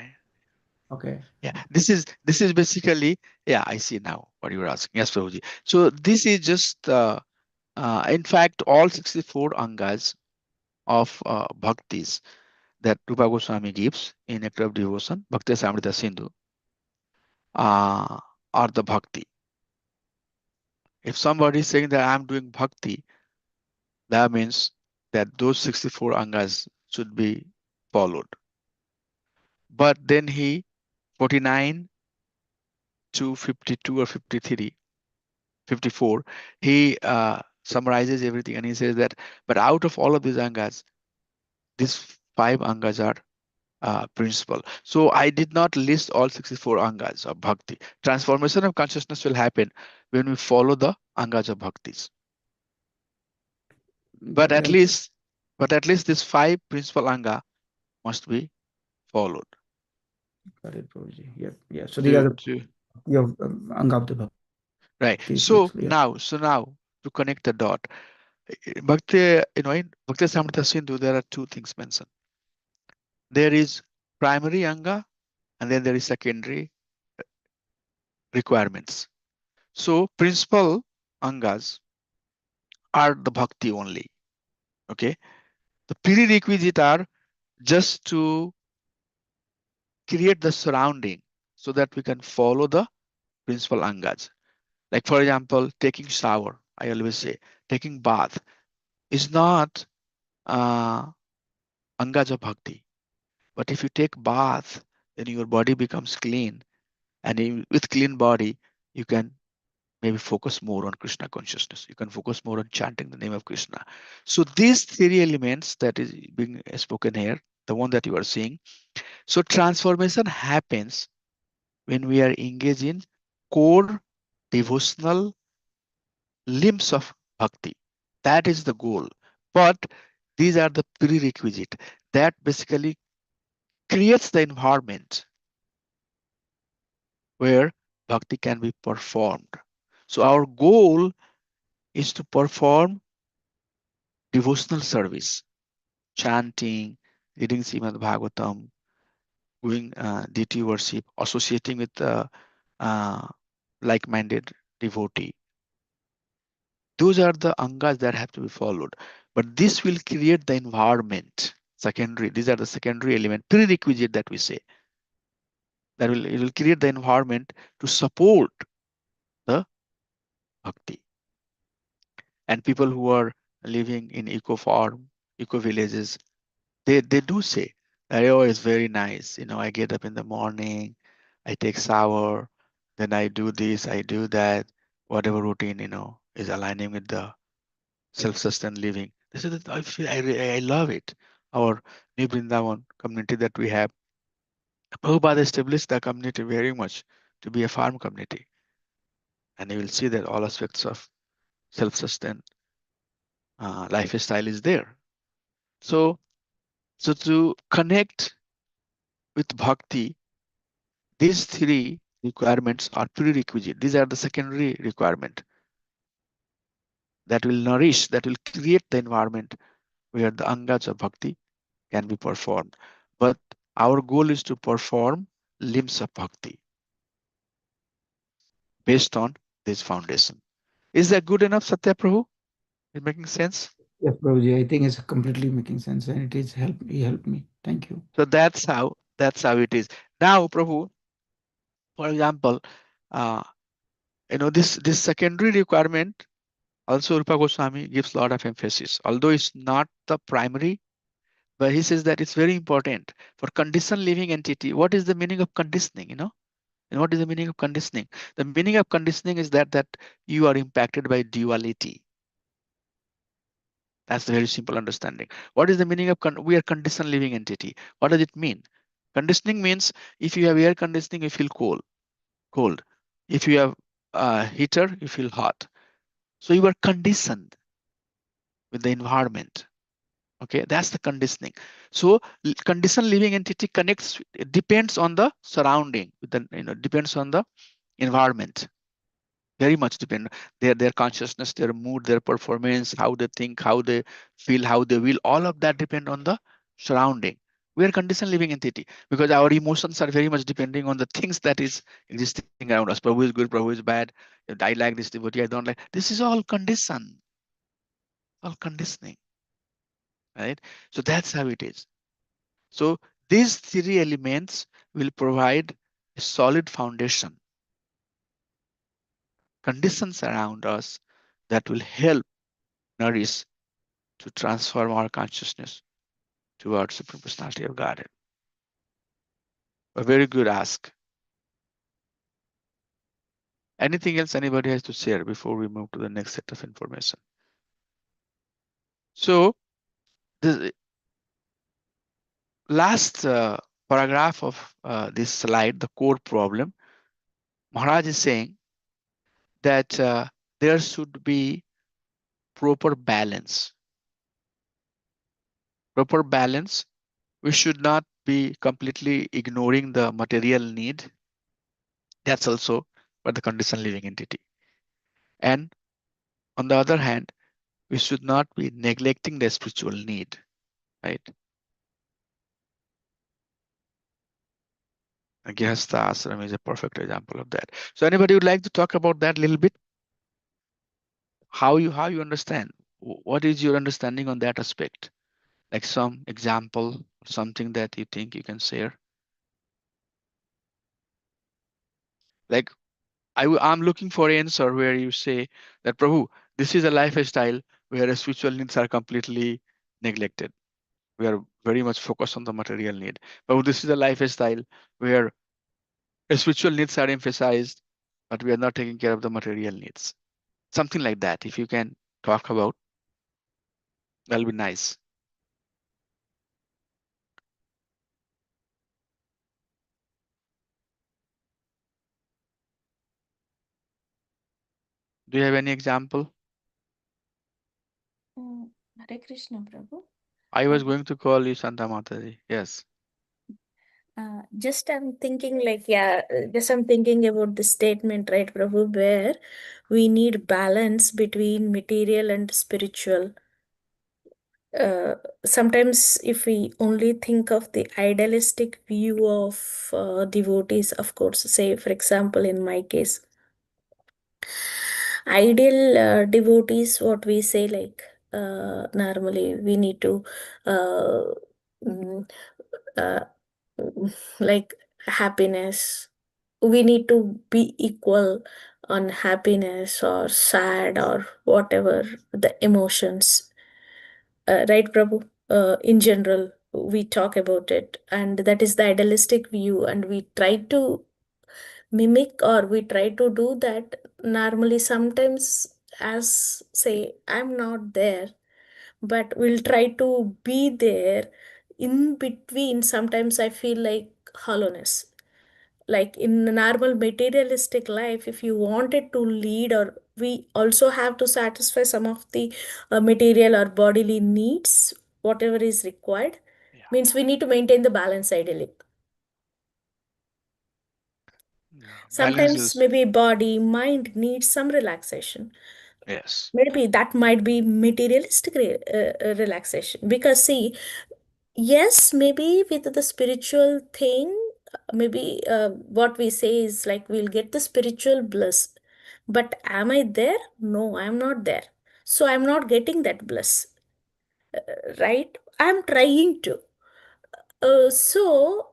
Okay.
Yeah, this is basically, yeah, I see now what you were asking. Yes, Prabhuji. So this is just, in fact, all 64 angas of bhaktis that Rupa Goswami gives in Nectar of Devotion, Bhakti Samrita Sindhu, uh, are the bhakti. If somebody is saying that I'm doing bhakti, that means that those 64 angas should be followed. But then he 49 to 52 or 53, 54, he summarizes everything and he says that, but out of all of these angas, these 5 angas are principle. So I did not list all 64 angas of bhakti. Transformation of consciousness will happen when we follow the angas of bhaktis. But at
Yeah,
least, this 5 principal anga must be followed.
got it, Prabhuji. Yeah, yeah. So these are
To,
the
to
your Anga of the
right.
Bhaktis. Yeah.
So now to connect the dot, Bhakti, in Bhakti Samrita Sindhu, there are two things mentioned. There is primary anga and then there is secondary requirements. So principal angas are the bhakti only. Okay. The prerequisite are just to create the surrounding so that we can follow the principal angas. Like for example, taking shower. I always say taking bath is not uh, angas of bhakti. But if you take bath, then your body becomes clean, and with clean body, you can maybe focus more on Krishna consciousness. You can focus more on chanting the name of Krishna. So these three elements that is being spoken here, the one that you are seeing. So transformation happens when we are engaged in core devotional limbs of bhakti. That is the goal. But these are the prerequisite that basically creates the environment where bhakti can be performed. So our goal is to perform devotional service, chanting, reading Srimad Bhagavatam, doing deity worship, associating with uh, like-minded devotee. Those are the angas that have to be followed. But this will create the environment. Secondary, these are the secondary element, prerequisite that we say. It will create the environment to support the bhakti. And people who are living in eco farm, eco villages, they do say that, oh, it's very nice. I get up in the morning, I take shower, then I do this, I do that, whatever routine, is aligning with the self-sustained living. They say that I love it. Our New Brindavan community that we have, Prabhupada established the community very much to be a farm community. And you will see that all aspects of self-sustained lifestyle is there. So to connect with bhakti, these three requirements are prerequisite. These are the secondary requirement that will nourish, that will create the environment where the angas of bhakti can be performed. But our goal is to perform limbs of bhakti based on this foundation. Is that good enough, Satya Prabhu? Is it making sense?
Yes, Prabhuji, I think it's completely making sense, and it is help. He helped me. Thank you.
So that's how it is. Now, Prabhu, for example, uh, this secondary requirement also Rupa Goswami gives a lot of emphasis, although it's not the primary, but he says that it's very important for conditioned living entity. What is the meaning of conditioning? And what is the meaning of conditioning? The meaning of conditioning is that you are impacted by duality. That's the very simple understanding. What is the meaning of we are conditioned living entity? What does it mean? Conditioning means if you have air conditioning, you feel cold. If you have a heater, you feel hot. So you are conditioned with the environment. Okay, that's the conditioning. So conditioned living entity connects, it depends on the surrounding, with the depends on the environment. Very much depend their consciousness, their mood, their performance, how they think, how they feel, how they will. All of that depend on the surrounding. We are conditioned living entity because our emotions are very much depending on the things that is existing around us. Prabhu is good, Prabhu is bad. I like this devotee, I don't like. This is all condition, all conditioning, right? So that's how it is. So these three elements will provide a solid foundation, conditions around us that will help nourish to transform our consciousness towards Supreme Personality of Godhead. A very good ask. Anything else anybody has to share before we move to the next set of information? So the last paragraph of this slide, the core problem, Maharaj is saying that there should be proper balance. Proper balance. We should not be completely ignoring the material need. That's also for the conditioned living entity. And on the other hand, we should not be neglecting the spiritual need, right? And Grihastha ashram is a perfect example of that. So anybody would like to talk about that a little bit? How you understand? What is your understanding on that aspect? Like some example, something that you think you can share? Like I'm looking for an answer where you say that Prabhu, this is a lifestyle where spiritual needs are completely neglected. We are very much focused on the material need. But this is a lifestyle where spiritual needs are emphasized, but we are not taking care of the material needs. Something like that. If you can talk about, that'll be nice. Do you have any example?
Hare Krishna, Prabhu.
I was going to call you Santa Mataji. Yes.
Just I'm thinking like, just I'm thinking about the statement, right, Prabhu, where we need balance between material and spiritual. Sometimes if we only think of the idealistic view of devotees, of course, say, for example, in my case, ideal devotees, what we say, like, normally we need to uh, mm, uh, like happiness, we need to be equal on happiness or sad or whatever the emotions, right, Prabhu? In general, we talk about it, and that is the idealistic view, and we try to mimic or we try to do that normally. Sometimes, as say, I'm not there, but we'll try to be there in between. Sometimes I feel like hollowness, like in a normal materialistic life, if you wanted to lead, or we also have to satisfy some of the material or bodily needs, whatever is required,
Yeah.
means we need to maintain the balance ideally.
Balance
Sometimes
is,
maybe body, mind needs some relaxation.
yes.
Maybe that might be materialistic relaxation. Because see, yes, maybe with the spiritual thing, maybe what we say is like we'll get the spiritual bliss. But am I there? No, I'm not there. So I'm not getting that bliss, right? I'm trying to. So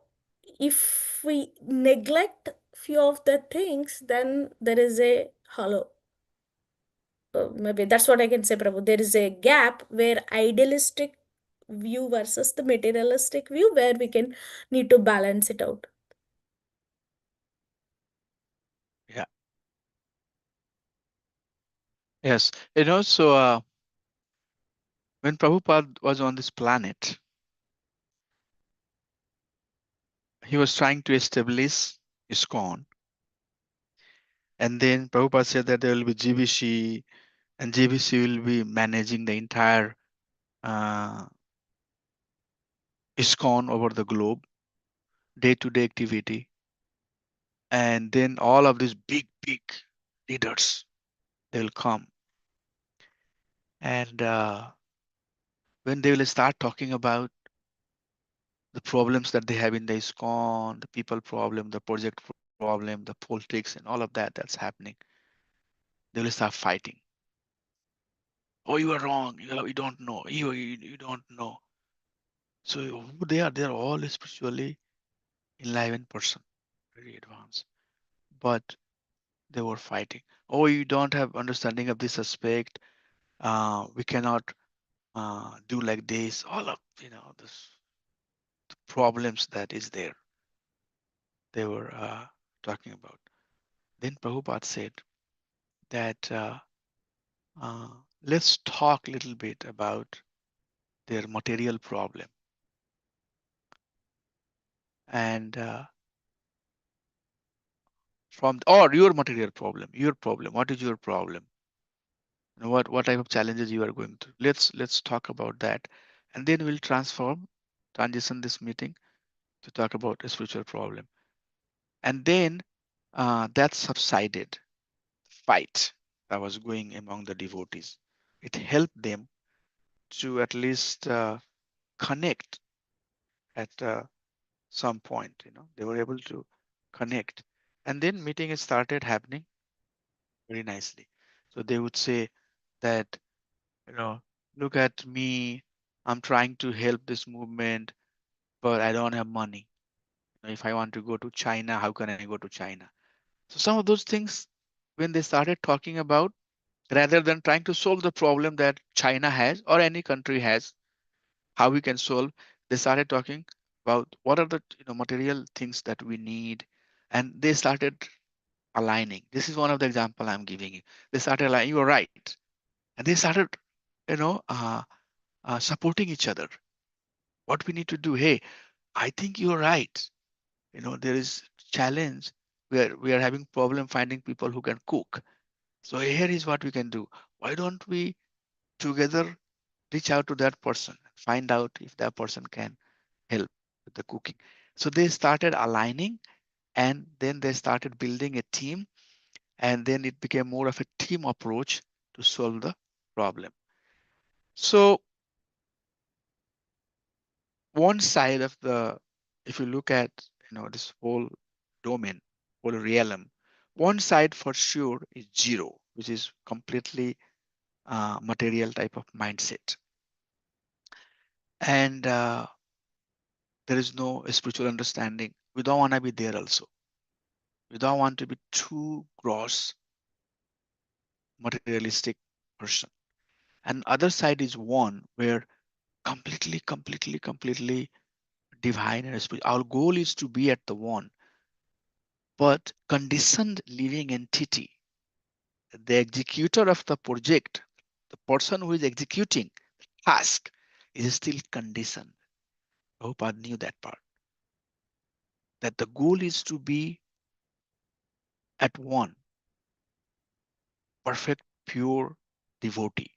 if we neglect few of the things, then there is a hollow. Maybe that's what I can say, Prabhu. There is a gap where idealistic view versus the materialistic view where we can need to balance it out.
Yeah. Yes. So when Prabhupada was on this planet, he was trying to establish ISKCON. And then Prabhupada said that there will be GBC, and GBC will be managing the entire uh, ISKCON over the globe, day-to-day activity. And then all of these big leaders, they will come. And when they will start talking about the problems that they have in the ISKCON, the people problem, the project problem, the politics, and all of that's happening, they will start fighting. Oh, you are wrong. You don't know. You don't know. So who they are? They are all spiritually enlivened person, very advanced. But they were fighting. Oh, you don't have understanding of this aspect. We cannot do like this. All of this problems that is there. They were talking about. Then Prabhupada said that uh, let's talk a little bit about their material problem. And from or your material problem, your problem. What is your problem? What type of challenges you are going through? Let's talk about that, and then we'll transition this meeting to talk about a spiritual problem. And then that subsided fight that was going among the devotees. It helped them to at least connect at some point. They were able to connect, and then meeting started happening very nicely. So they would say that, you know, look at me, I'm trying to help this movement, but I don't have money. If I want to go to China, how can I go to China? So some of those things, when they started talking about, rather than trying to solve the problem that China has or any country has, how we can solve, they started talking about what are the material things that we need, and they started aligning. This is one of the example I'm giving you. They started aligning. You are right, and they started, you know, uh, supporting each other. What we need to do? Hey, I think you're right. There is challenge where we are having problem finding people who can cook. So here is what we can do. Why don't we together reach out to that person, find out if that person can help with the cooking. So they started aligning, and then they started building a team, and then it became more of a team approach to solve the problem. So one side of the, if you look at this whole domain, whole realm, one side for sure is zero, which is completely material type of mindset, and there is no spiritual understanding. We don't want to be there also. We don't want to be too gross materialistic person. And other side is one where completely divine and spiritual. Our goal is to be at the one, but conditioned living entity, the executor of the project, the person who is executing the task, is still conditioned. Prabhupada knew that part, that the goal is to be at one, perfect, pure devotee,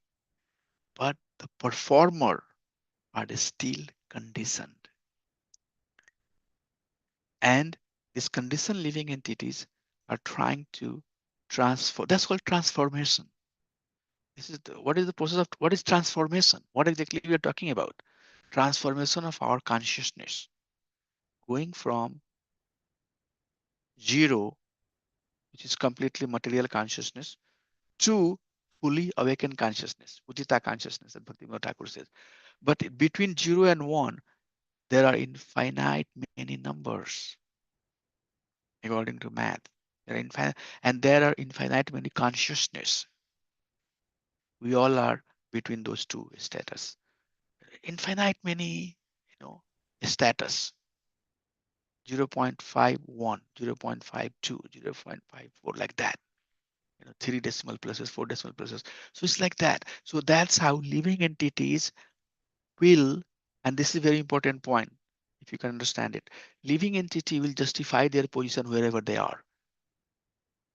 but the performer are still conditioned. And these conditioned living entities are trying to transform. That's called transformation. This is what is the process of what is transformation? What exactly we are talking about? Transformation of our consciousness, going from zero, which is completely material consciousness, to fully awakened consciousness, Udita consciousness, that Bhaktivinoda Thakur says. But between 0 and 1, there are infinite many numbers, according to math. There are infinite, and there are infinite many consciousness. We all are between those two status. Infinite many, status. 0.51, 0.52, 0.54, like that. Three decimal places, four decimal places. So it's like that. So that's how living entities will, and this is a very important point, if you can understand it, living entity will justify their position wherever they are.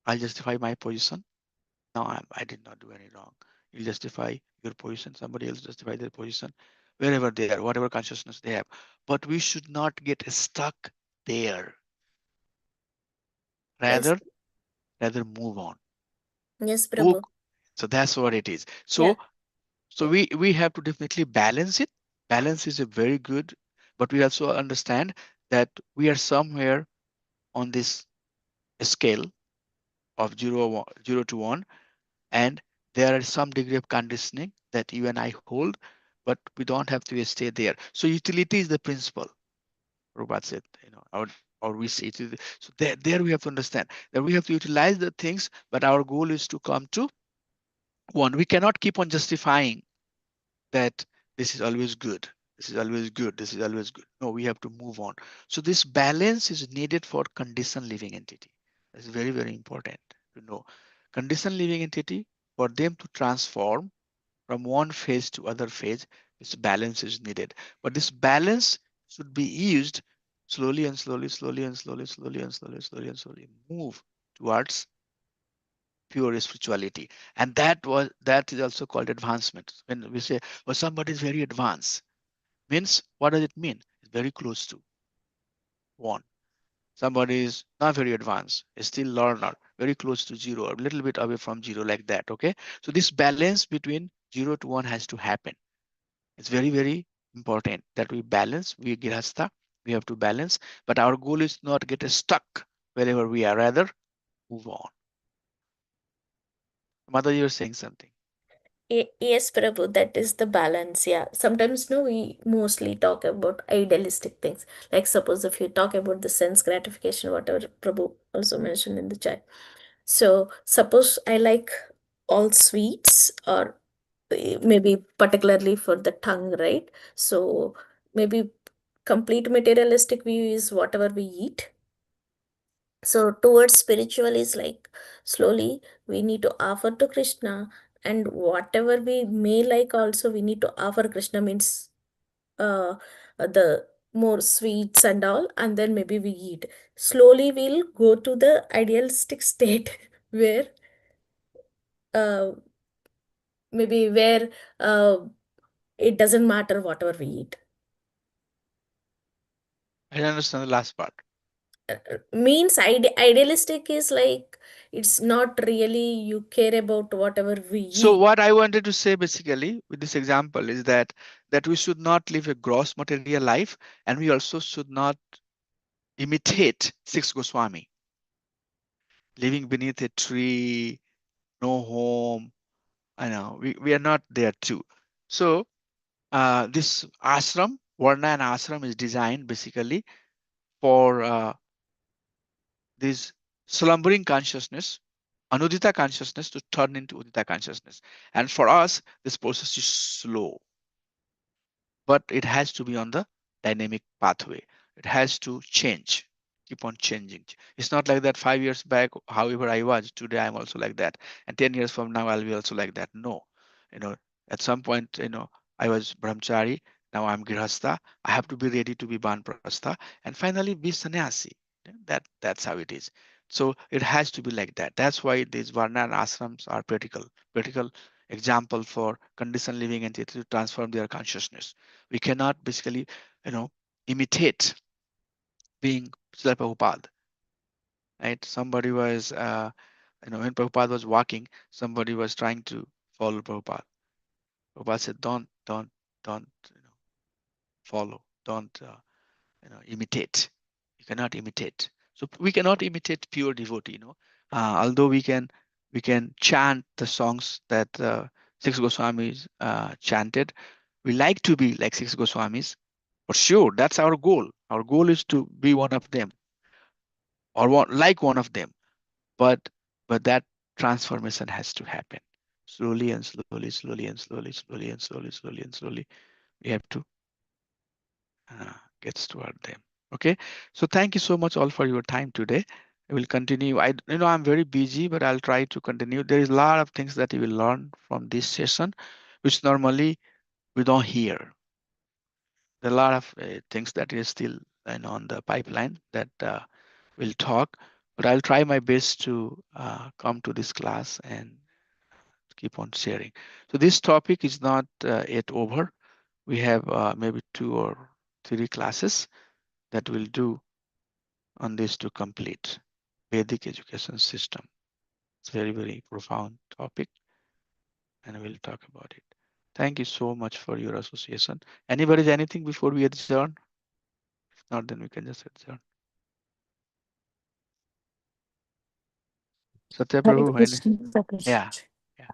I'll justify my position. No, I did not do any wrong. You'll justify your position. Somebody else justify their position wherever they are, whatever consciousness they have. But we should not get stuck there.
Yes.
Rather move on.
Yes,
Go.
Prabhu.
So that's what it is.
Yeah.
So we have to definitely balance it. Balance is a very good, but we also understand that we are somewhere on this scale of 0 to 1, and there is some degree of conditioning that you and I hold, but we don't have to stay there. So utility is the principle. Robert said, or we say it. So there we have to understand that we have to utilize the things, but our goal is to come to one. We cannot keep on justifying that this is always good. This is always good. This is always good. No, we have to move on. So this balance is needed for conditioned living entity. That's very, very important to know. Conditioned living entity, for them to transform from one phase to other phase, this balance is needed. But this balance should be used slowly and slowly, slowly and slowly, slowly and slowly, slowly and slowly move towards pure spirituality. And that is also called advancement. When we say, well, somebody is very advanced, means what does it mean? It's very close to one. Somebody is not very advanced, is still learner, very close to zero, or a little bit away from zero, like that. Okay. So this balance between 0 to 1 has to happen. It's very, very important that we balance. We grihastha, we have to balance, but our goal is not get stuck wherever we are, rather move on. Mother, you're saying something.
Yes, Prabhu, that is the balance. Yeah. Sometimes, no, we mostly talk about idealistic things. Like, suppose if you talk about the sense gratification, whatever Prabhu also mentioned in the chat. So, suppose I like all sweets, or maybe particularly for the tongue, right? So, maybe complete materialistic view is whatever we eat. So towards spiritual is like slowly we need to offer to Krishna, and whatever we may like also we need to offer Krishna, means the more sweets and all, and then maybe we eat. Slowly we'll go to the idealistic state where uh, maybe where uh, it doesn't matter whatever we eat.
I don't understand the last part.
Means idealistic is like it's not really you care about whatever we
So
eat.
what I wanted to say basically with this example is that we should not live a gross material life, and we also should not imitate Six Goswami, living beneath a tree, no home. I know we are not there too. So this ashram, Varna and ashram is designed basically for this slumbering consciousness, anudita consciousness, to turn into udita consciousness. And for us, this process is slow, but it has to be on the dynamic pathway. It has to change, keep on changing. It's not like that 5 years back, however I was, today I'm also like that. And 10 years from now, I'll be also like that. No, you know, at some point, I was brahmachari, now I'm grihastha. I have to be ready to be banprastha, and finally be sannyasi. That's how it is. So it has to be like that. That's why these varna and ashrams are practical example for conditioned living entity to transform their consciousness. We cannot basically, imitate being Srila Prabhupada. right? Somebody was, when Prabhupada was walking, somebody was trying to follow Prabhupada. Prabhupada said, don't, follow, don't, imitate. You cannot imitate. So we cannot imitate pure devotee, although we can chant the songs that six Goswamis chanted. We like to be like six Goswamis, for sure. That's our goal. Our goal is to be one of them, or like one of them. But that transformation has to happen slowly and slowly, slowly and slowly, slowly and slowly, slowly and slowly. We have to gets toward them. Okay. So thank you so much all for your time today. I will continue. I'm very busy, but I'll try to continue. There is a lot of things that you will learn from this session, which normally we don't hear. There are a lot of things that is still on the pipeline that we'll talk, but I'll try my best to come to this class and keep on sharing. So this topic is not yet over. We have maybe 2 or 3 classes that we'll do on this to complete Vedic education system. It's very, very profound topic, and we'll talk about it. Thank you so much for your association. Anybody, anything before we adjourn? If not, then we can just adjourn. Satya
Hare
Prabhu,
Krishna, Prabhuji.
yeah, yeah,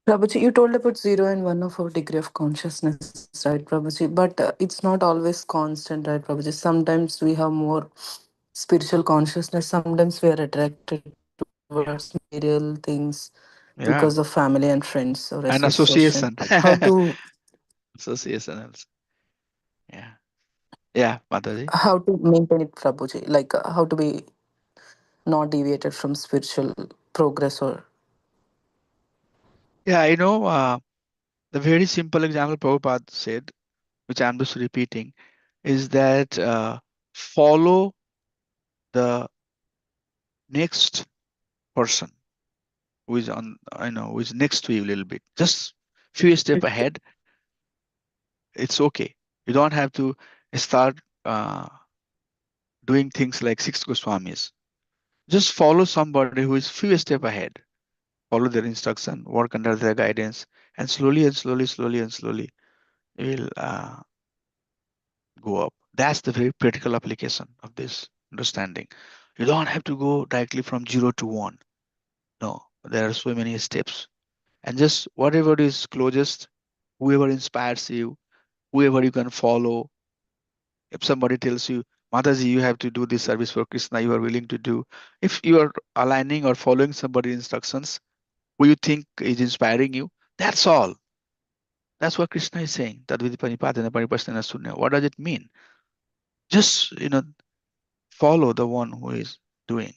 Prabhuji, you told about 0 and 1 of our degree of consciousness, right, Prabhuji? But it's not always constant, right, Prabhuji? Sometimes we have more spiritual consciousness. Sometimes we are attracted towards material things because of
yeah.
family and friends or
An
association.
association,
How to
association also. Yeah, yeah, Mataji.
how to maintain it, Prabhuji? Like how to be not deviated from spiritual progress or
Yeah, the very simple example Prabhupada said, which I'm just repeating, is that follow the next person who is who is next to you a little bit, just few step ahead. It's okay. You don't have to start doing things like six Goswamis. Just follow somebody who is few step ahead. Follow their instruction, work under their guidance, and slowly and slowly, slowly and slowly, you will go up. That's the very practical application of this understanding. You don't have to go directly from 0 to 1. No, there are so many steps. And just whatever is closest, whoever inspires you, whoever you can follow. If somebody tells you, Mataji, you have to do this service for Krishna, you are willing to do. If you are aligning or following somebody's instructions, who you think is inspiring you, that's all. That's what Krishna is saying. Tadvidi panipadana paripasana sunya. What does it mean? Just follow the one who is doing.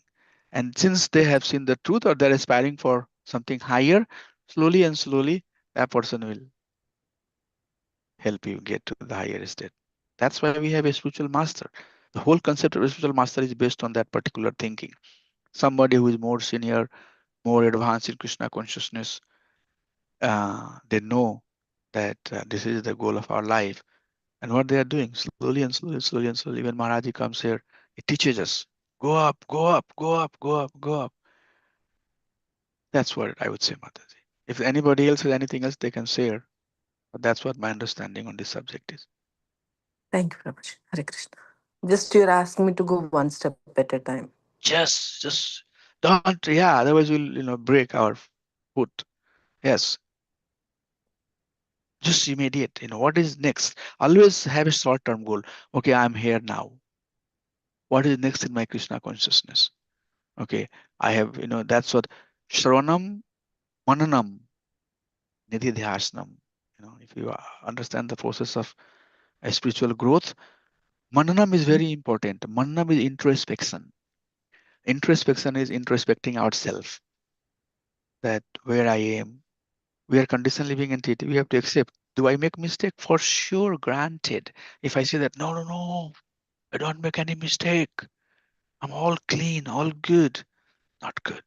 And since they have seen the truth or they're aspiring for something higher, slowly and slowly that person will help you get to the higher state. That's why we have a spiritual master. The whole concept of a spiritual master is based on that particular thinking. Somebody who is more senior, more advanced in Krishna consciousness, they know that this is the goal of our life. And what they are doing, slowly and slowly, slowly and slowly, when Maharaji comes here, he teaches us, go up, go up, go up, go up, go up. That's what I would say, Mataji. If anybody else has anything else, they can share. But that's what my understanding on this subject is.
thank you, Prabhuji. Hare Krishna. Just you're asking me to go one step at a time.
Just don't, yeah, otherwise we'll, break our foot. Yes, just immediate, what is next? Always have a short-term goal. Okay, I'm here now. What is next in my Krishna consciousness? Okay, I have, that's what Shravanam, Mananam, Nididhyasnam. If you understand the process of a spiritual growth, Mananam is very important. Mananam is introspection. Introspection is introspecting ourselves, that where I am. We are conditioned living entity. We have to accept. Do I make mistake? For sure, granted. If I say that, no, no, no, I don't make any mistake. I'm all clean, all good. Not good.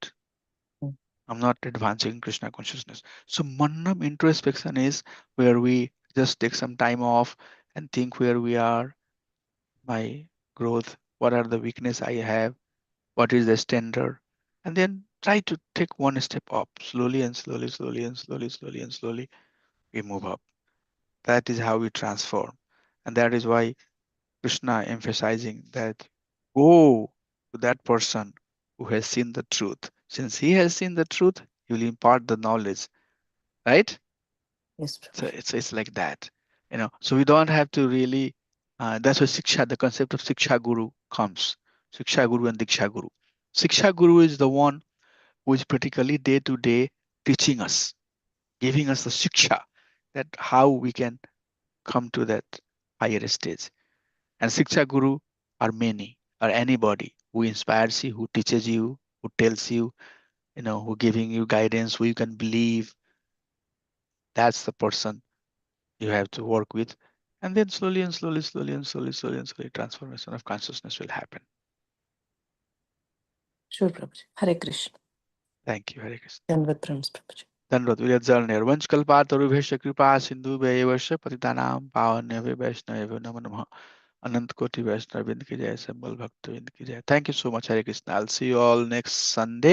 I'm not advancing Krishna consciousness. So Mannam introspection is where we just take some time off and think where we are, my growth, what are the weakness I have, what is the standard, and then try to take one step up slowly and slowly, slowly and slowly, slowly and slowly. We move up. That is how we transform. And that is why Krishna emphasizing that go to that person who has seen the truth. Since he has seen the truth, he will impart the knowledge, right?
Yes,
So
Prabhuji.
it's like that, So we don't have to really. That's why Siksha, the concept of Siksha Guru comes. Siksha Guru and Diksha Guru. Siksha Guru is the one who is practically day to day teaching us, giving us the Siksha, that how we can come to that higher stage. And Siksha Guru are many, or anybody who inspires you, who teaches you, who tells you, who giving you guidance, who you can believe. That's the person you have to work with. And then slowly and slowly, slowly and slowly, slowly and slowly, transformation of consciousness will happen.
Sure, Prabhuji. Hare Krishna.
Thank you, Hare Krishna.
Dandavat pranams, Prabhuji.
धन्यवाद. We'll adjourn here. वंशकल्पातरुभ्यश्च कृपा सिन्धुभ्यैवश्च पतितानां पावनेभ्यो वैष्णवेभ्यो नमो नमः. अनंत कोटि वैष्णव बिंद की जय, संबल भक्त बिंद की जय. Thank you so much, Hare Krishna. I'll see you all next Sunday.